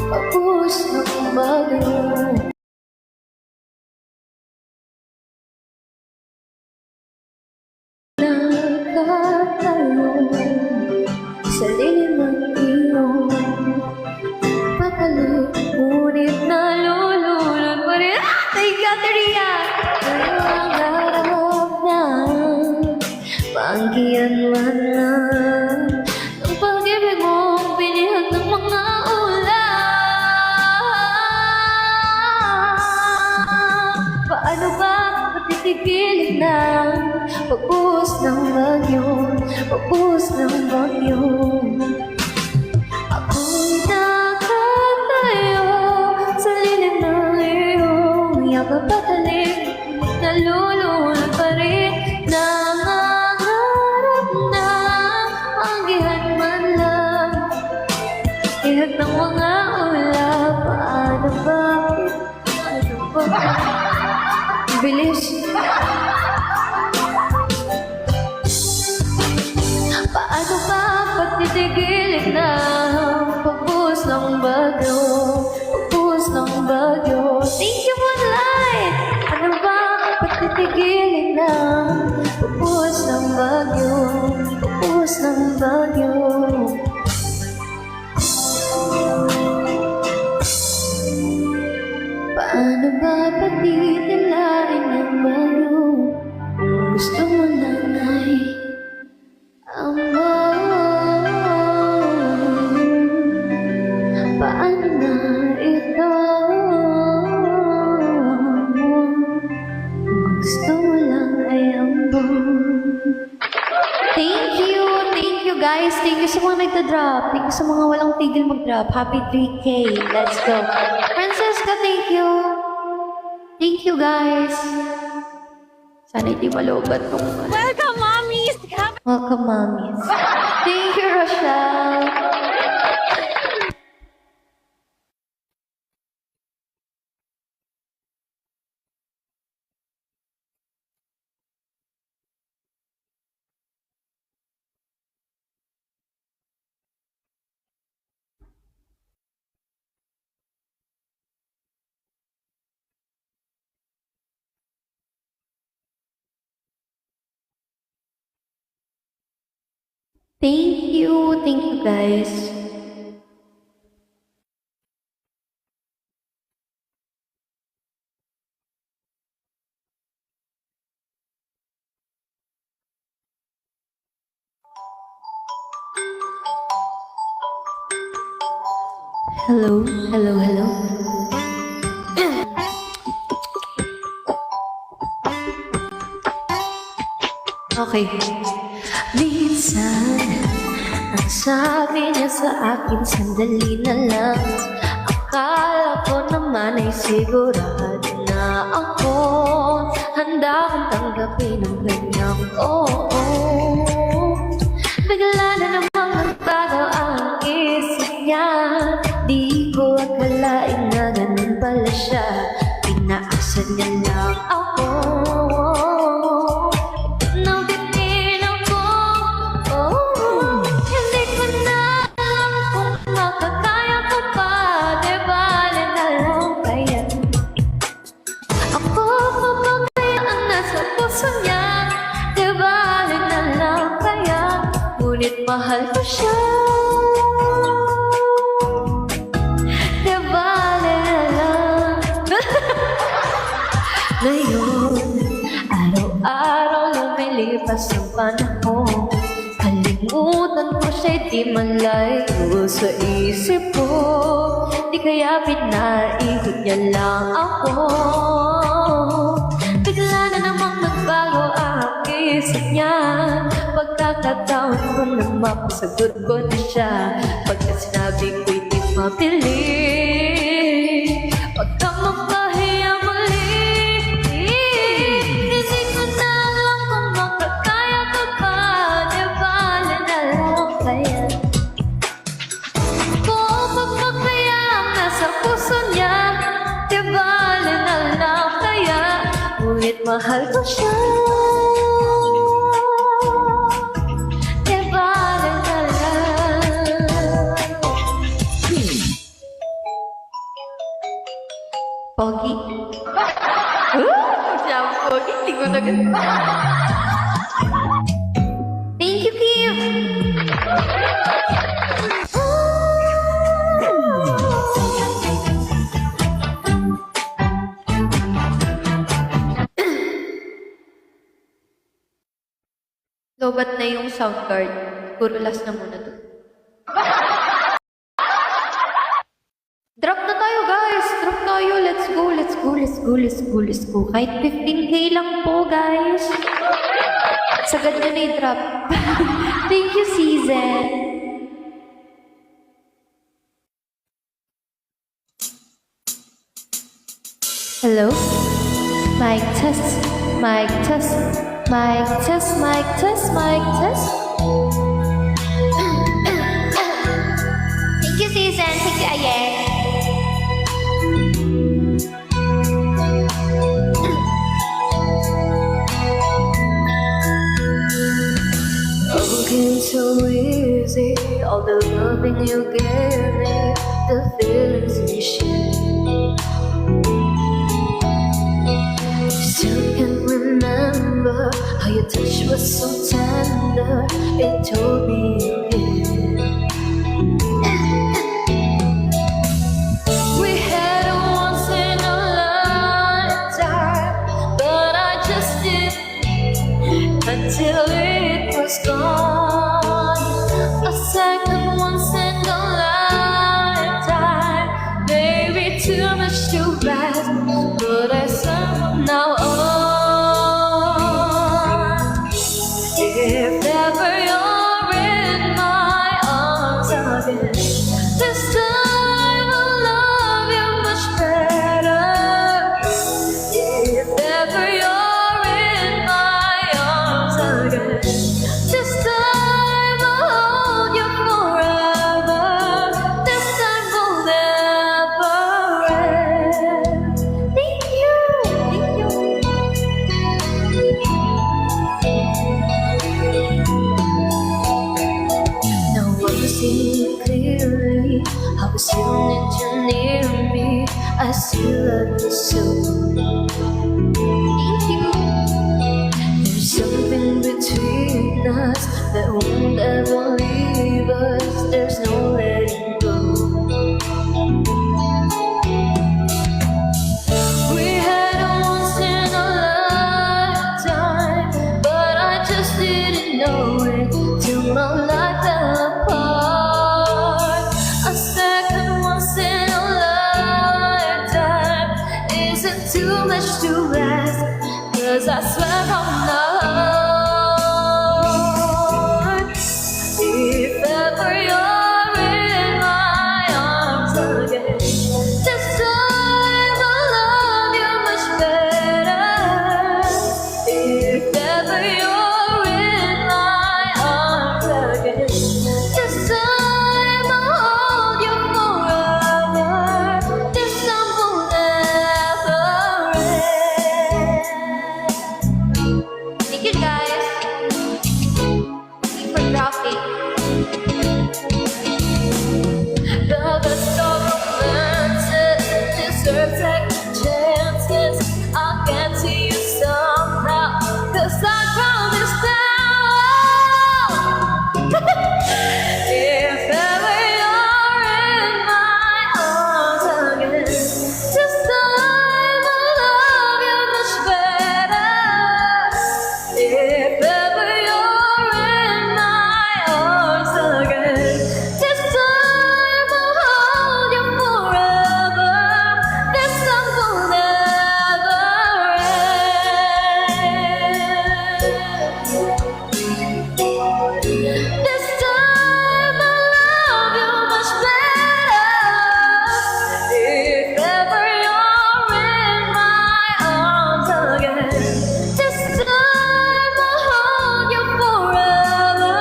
pagpus ng bagyo. Nakatayo sa lilim ng iyong patalik, ngunit nalulunod pa rin. Thank you, Teria! Nangangarap na maanggihan man lang ng pag-ibig mong pinihag ng mga ulam. Paano ba matitigilin na pagbuhos ng bagyo, pagbuhos ng bagyo? Ako'y nakatayo sa lilim ng iyong yakap at halik, nalulunod pa rin, nangangarap na anggihan man lang, ihag ng mga ulap. Paano ba? Paano ba? Bilis. Paano ba patitigilin na pagbuhos ng bagyo, pagbuhos ng bagyo? Thank you, Moonlight! Ano ba patitigilin na pagbuhos ng bagyo, pagbuhos ng bagyo? guys. Thank you sa mga nagda-drop. Thank you sa mga walang tigil mag-drop. Happy 3K. Let's go. Francesca, thank you. Thank you, guys. Sana hindi malobat tong... Welcome, mommies! Welcome, mommies. Thank you, Rochelle. Thank you guys. Hello, hello, hello. Okay. Minsan, ang sabi niya sa akin, sandali na lang. Akala ko naman ay sigurado na ako handa kong tanggapin ang kanyang oo. Bigla na namang nagbago ang isip niya. Di ko akalain na ganun pala siya. Pinaasa niya lang ako. Mahal ko siya. Diba na lang. Ngayon, araw-araw lumilipas ang panahon. Kalimutan ko siya'y di malayo sa isip ko. Di kaya pinaikot niya lang ako. Bigla na namang nagbago ang isip niya. Pagkakataon ko na mapasagot ko na siya. Pagka sinabi ko'y di mapili, pagka mapahiya muli, hindi ko na alam kung makakaya ko pa. Di bale na lang kaya kung magpakaya ang nasa puso niya. Di bale na lang kaya ngunit mahal ko siya. Pogi. Siya ang pogi. Hindi ko na ganun. Thank you, Kim. Lobat na yung sound card. Siguro last na muna to. Drop na tayo, guys. Drop tayo. Let's go, let's go, let's go, let's go, let's go. Kahit 15K lang po, guys. Sagad nyo na i-drop. Thank you, Season. Hello? Mic test. Mic test. Mic test. Mic test. Mic test. Thank you, Season. Thank you, Ayen. Okay, so easy. All the loving you gave me, the feelings we shared. Still can remember how your touch was so tender. It told me you cared. We had a once in a lifetime, but I just did until it was gone. A second once in a lifetime, maybe too much too fast, but I said from now on, if ever you're in still love you so. Thank you. There's something between us that won't ever leave us. There's no letting go. We had a once in a lifetime, but I just didn't know it till my life fell apart. A second once in a lifetime isn't too much to ask, 'cause I swear on the heart, if ever you're in my arms again, this time I'll love you much better. If ever you're in my arms again, this time I'll hold you forever. This time will never end. Thank you guys. Thank you for dropping. The best of romances deserve second chances. I'll get to you somehow, 'cause I promise now. If ever you're in my arms again, this time I'll love you much better. If ever you're in my arms again, this time I'll hold you forever. This time will never end. This time I'll love you much better. If ever you're in my arms again, this time I'll hold you forever.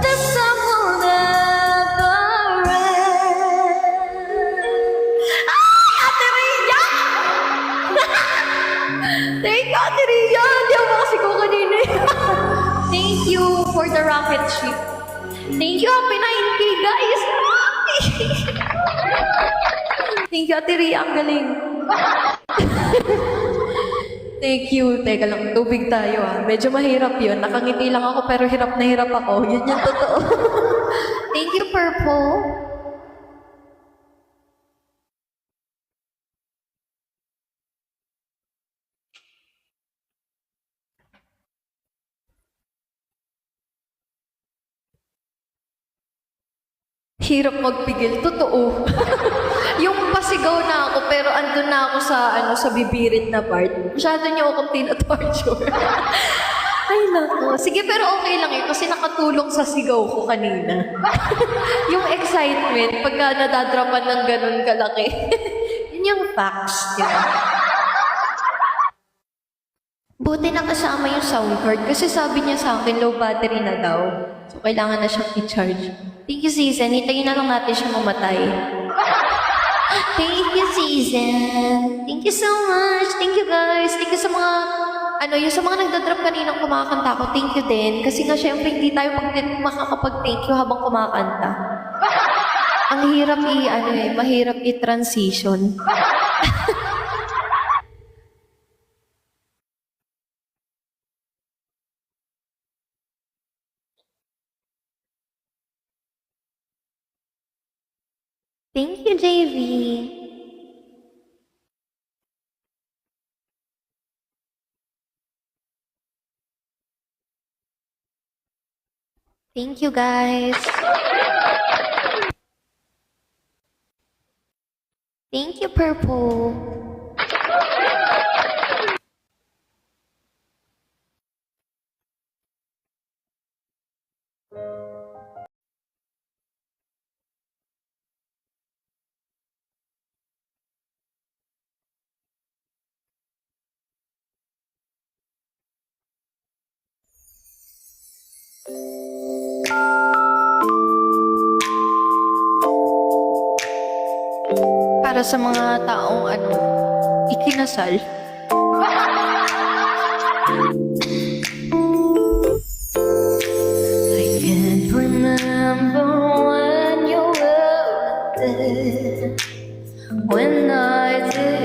This time will never end. Ay, Ate Ria! Thank you, Ate Ria! Hindi ako makasigaw kanina. Thank you for the rocket ship. Thank you, Happy 9K, guys! Thank you, Ate Ria. Ang galing. Thank you. Teka lang, tubig tayo Medyo mahirap yun. Nakangiti lang ako pero hirap na hirap ako. Yun yung totoo. Thank you, Purple. Hirap magpigil, totoo. Yung pasigaw na ako pero andun na ako sa bibirit na part. Masyado niyo akong tina-torture. Ay nako. Sige pero okay lang kasi nakatulong sa sigaw ko kanina. Yung excitement pagka nadadrapan ng ganun kalaki. Yun yung facts, di ba? Buti nakasama yung sound card kasi sabi niya sa akin low battery na daw. So kailangan na siyang i-charge. Thank you, Season. Hintayin na lang natin siya mamatay. Thank you, Season. Thank you so much. Thank you, guys. Thank you sa mga, yung sa mga nagdadrop kaninang kumakanta ko. Thank you din. Kasi nga, syempre, hindi tayo makakapag-thank you habang kumakanta. Ang hirap mahirap i-transition. Thank you, JV. Thank you, guys. Thank you, Purple. Para sa mga taong ikinasal. I can't remember when you were there, when I did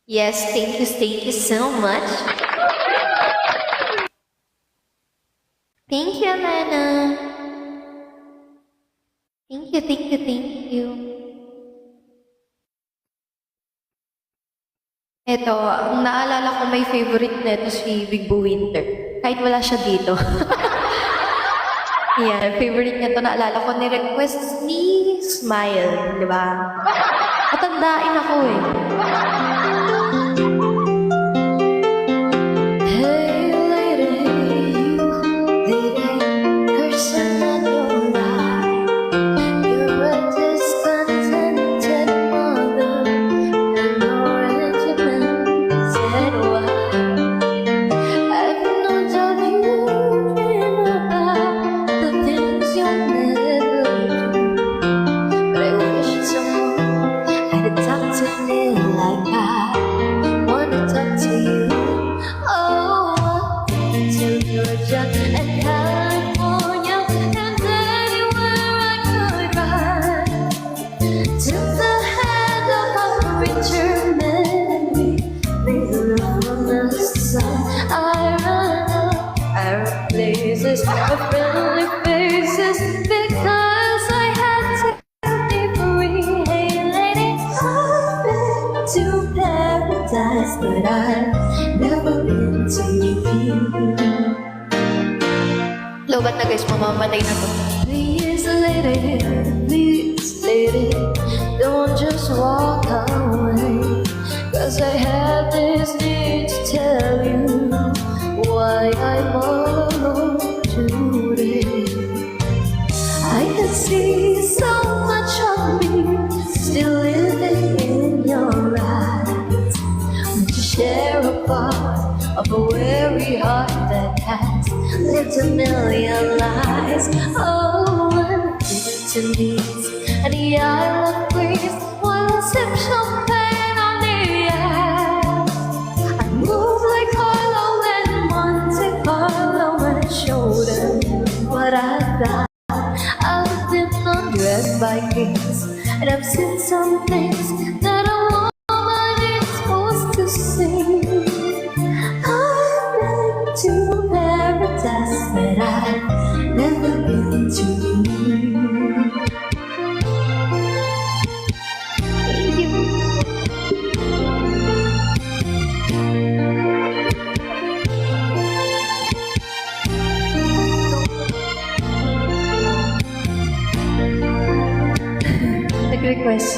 Yes, thank you so much. Thank you, Alana. Thank you. Eto, ang naalala ko may favorite neto si Big Boo Winter. Kahit wala siya dito. Yan, favorite niya to. Naalala ko ni request ni Smile, di ba? Matandain ako eh. Hey lady, you leading person at your right. You're a discontented mother, and your regiment said why. I've no doubt you've been about the things you'll never do, but I wish someone had talked to me like I wanna talk to you. Oh, to Georgia and California and anywhere I could ride. Took the hand of a richer man, made the love on the sun. I run up Arab places, of friendly faces, because I had to be free. Hey lady, I've been to paradise, but I've never been to you. Lobat na guys, mamamatay na to. Please lady, don't just walk away. Cause I have this need to tell you why I'm all alone today. I can see so much of me still living in your eyes. Would you share a part of a weary heart that has lived a million lives? Oh, and to me, and the Isle of Greece, one sip champagne on the air. I move like Carlo and Monte Carlo and show them what I've got. I've been undressed by kings, and I've seen some things that a woman is supposed to see. I've been to paradise, but I've never been to you. Thank you. Nag-request.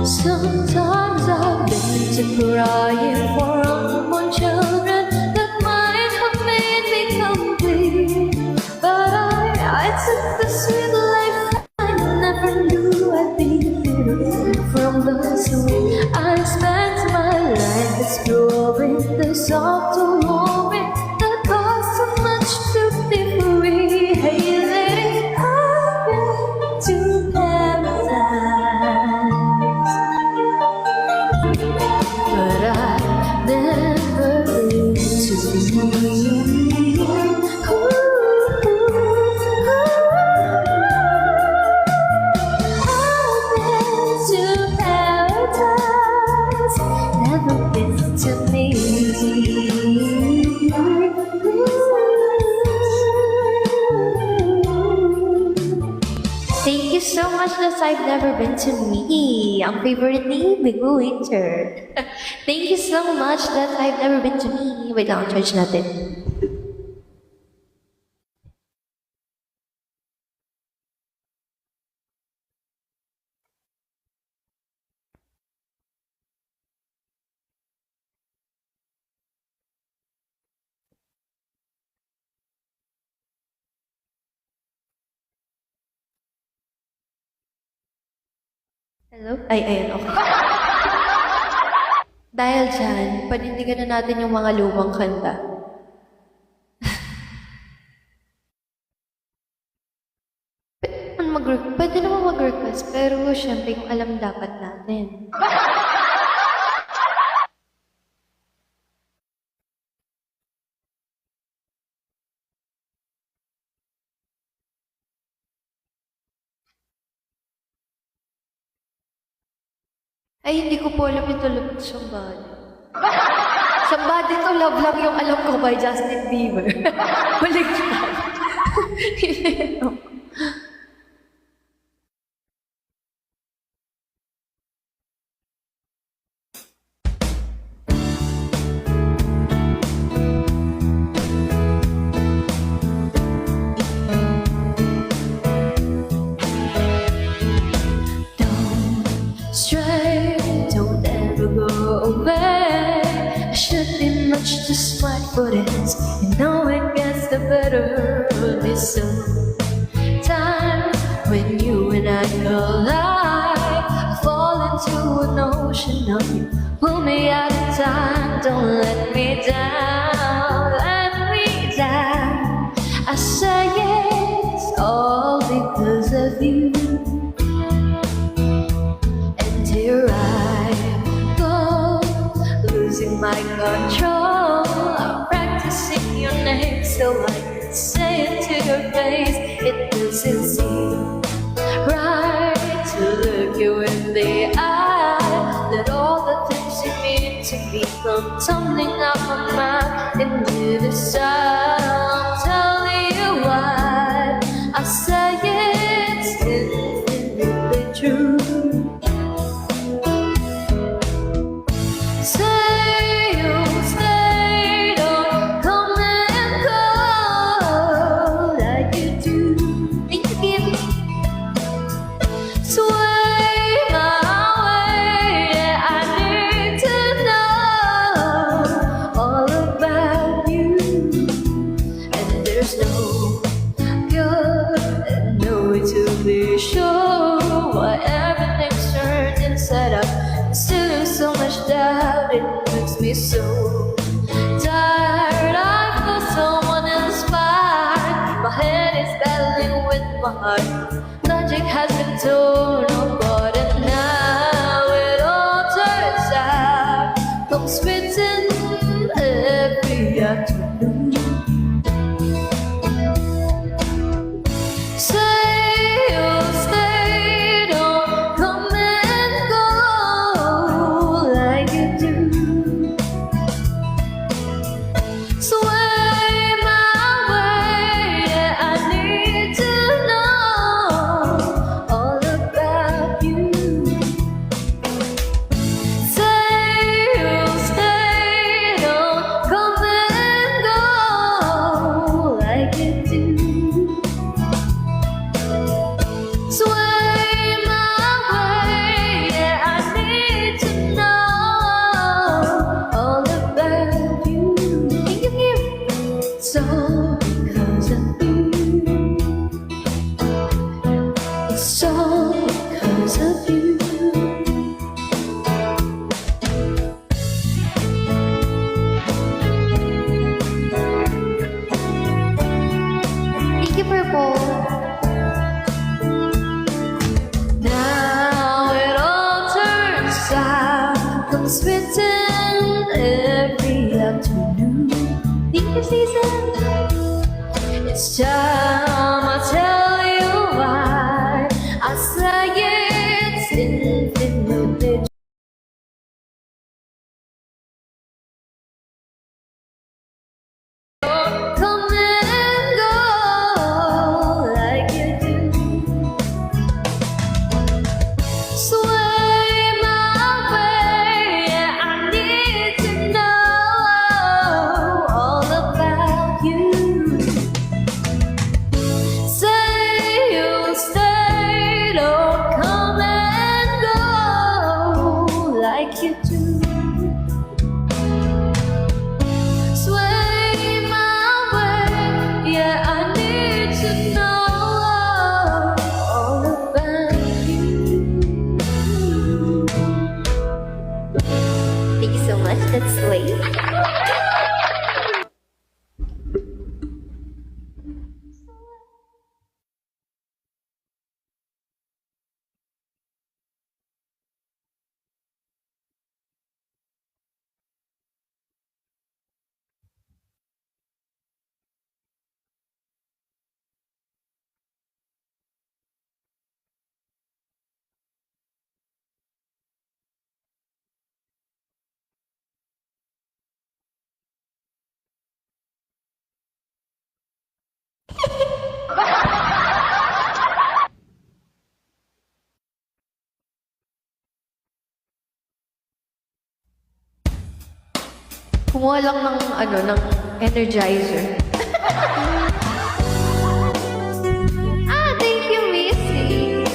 Sometimes I've been to crying for unborn children that might have made me complete. But I took the sweet life I never knew I'd be bitter from the sweet. I spent my life exploring the soft roaring that cost so much to be free. Hey lady, I've been to paradise, but I've never been to you. I've been to paradise, never been to me. Thank you so much that I've never been to me. Ang favorite ni Big Boo Winter. Thank you so much that I've never been to me. Wait lang, charge natin. Hello? Ay, ayan, okay. Dahil dyan, panindigan na natin yung mga lumang kanta. Pwede naman mag-request, pero syempre yung alam dapat natin. Ay, hindi ko po alam ito love somebody. Somebody to love lang yung alam ko by Justin Bieber. Baliktad. Stray, don't ever go away. I should be much too smart for this. You know it gets the better of me some times when you and I collide. I fall into an ocean of you. Pull me out of time, don't let me down, let me down. I say it's all because of you. Here I go, losing my control. I'm practicing your name so I can say it to your face. It doesn't seem right to look you in the eye. Let all the things you mean to me come tumbling out my mouth into the sound. Tell you why I say it's infinitely true. Say you'll stay, don't come and go like you do. Think you give me sway my way. Yeah, I need to know all about you. And there's no cure and no way to be sure why everything's turned inside out. Still there's so much doubt, it makes me so tired. I feel someone inspired. My head is battling with my heart. Logic has been torn apart, and now it all turns out. Comes written every afternoon. Say you'll stay, don't come and go like you do. Sway my way, yeah, I need to know all about you. Say you'll stay, don't come and go like you do. Sway my way, yeah, I need to know all about you. Can you hear me? It's all because of you. It's all because of you. Thank you, Purple. Now it all turns out, comes written every afternoon. Think you season? It's time I tell you why I say it's infinitely. Come and go like you do. Sway my way, yeah, I need to know all about you. Kumuha lang ng, ng energizer. Thank you, Missy.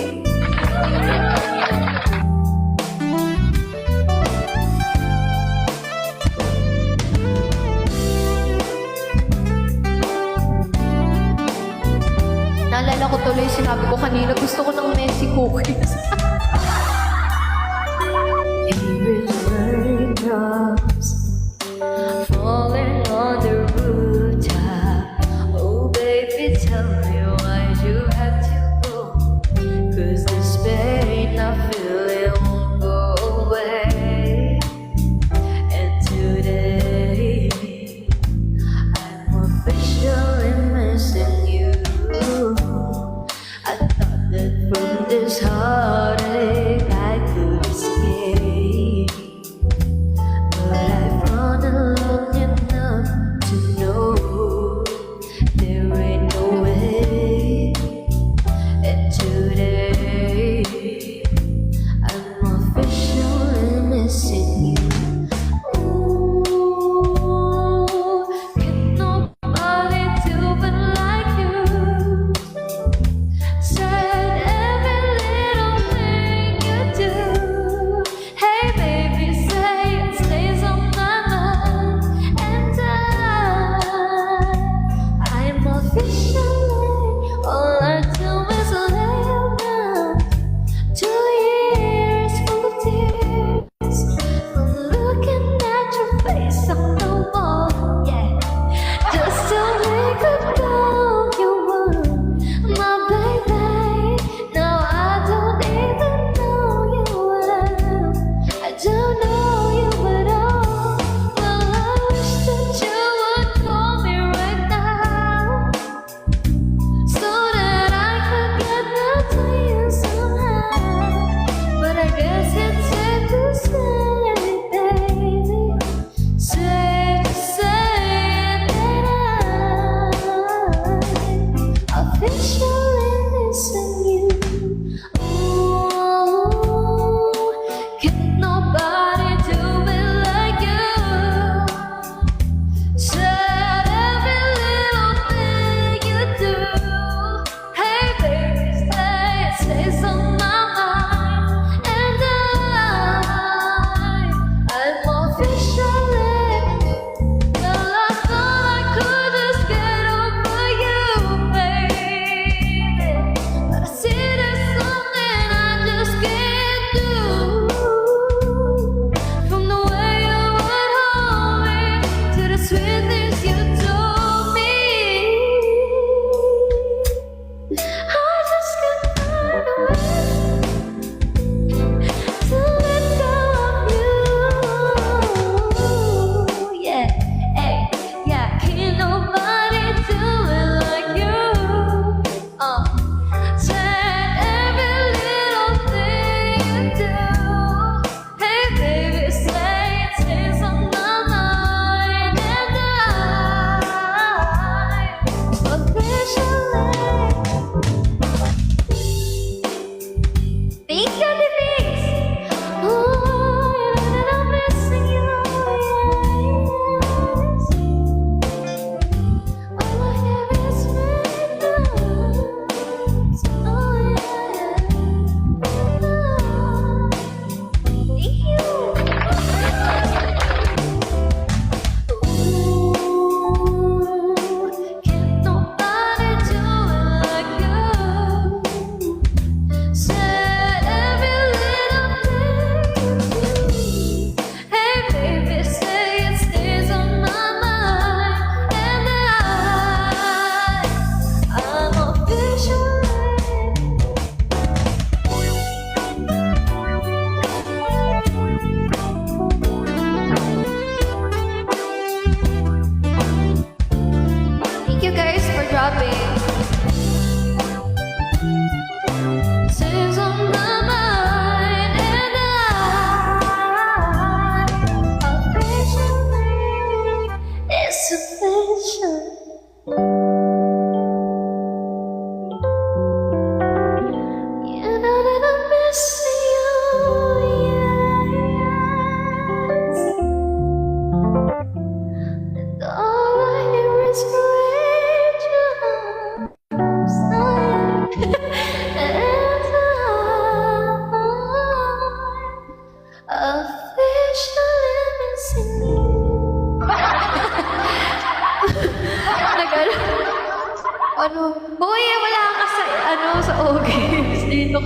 Naalala ko tuloy yung sinabi ko kanina, gusto ko ng messy cookies. Favorite raindrops falling on the rooftop. Oh baby, tell me why you have to go. 'Cause this pain I feel it won't go away. And today I'm officially missing you. I thought that from this heartache I could escape, but I've run along enough to know there ain't no way. And today I'm officially missing you. Ooh, can nobody do it like you? Said every little thing you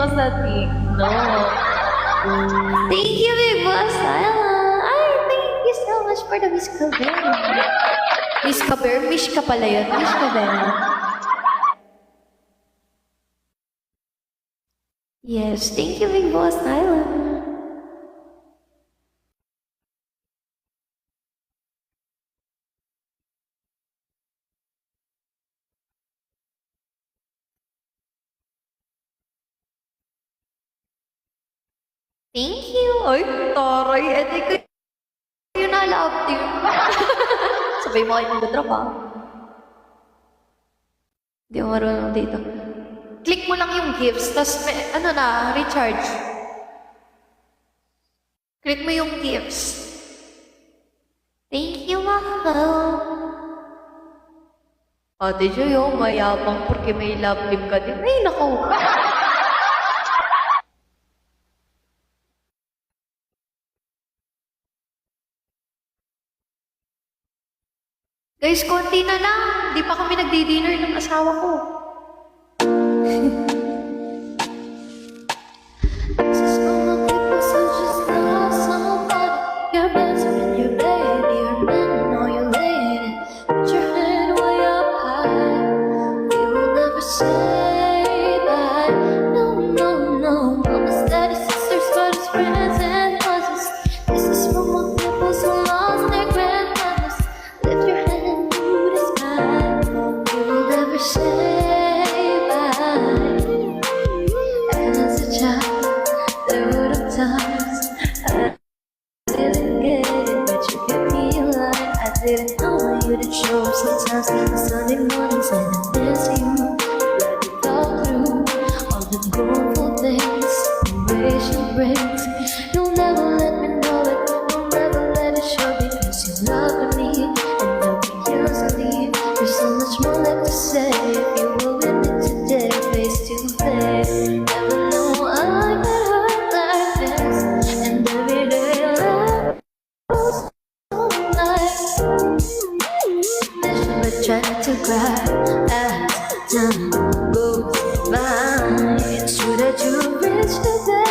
pasatik. No. Thank you, Big Boss Ella. Ay, thank you so much for the Miss Caber. Miss Caber? Miss ka pala yun. Miss Caber. Yes, thank you, Big Boss Ella. Thank you. Ay, taray. Eh, di kayo na-love team. Sabay mo kayo magdatrabaho. Hindi ako marunong dito. Click mo lang yung gifts, tapos may, ano na, recharge. Click mo yung gifts. Thank you, mahal. Ate Joy, oh, mayabang porque may love team ka din. Ay, nako. Guys, konti na lang. Di pa kami nagdi-dinner ng asawa ko. This is for my people who just lost somebody. Your best friend, your baby, your man, or your lady. Put your head way up high. We will never say bye. No, no, no. Mama's, daddy's, sisters, brothers, friends, and cousins. This is for my people who lost their grandmothers. Lift your hand to the sky. We will never say bye. As a child, there were the times I didn't get it, but you kept me alive. I didn't know you didn't show up sometimes. On Sunday mornings when I miss you, let me talk through all the beautiful things, the way she brings. You'll never let me know it, you'll never let it show because you love me and don't be yours to leave. There's so much more left to say if you were with me today, face to face. Never know I get hurt like this, and every day I was so nice. Never tried to cry as time goes by. It's true that you reached the day.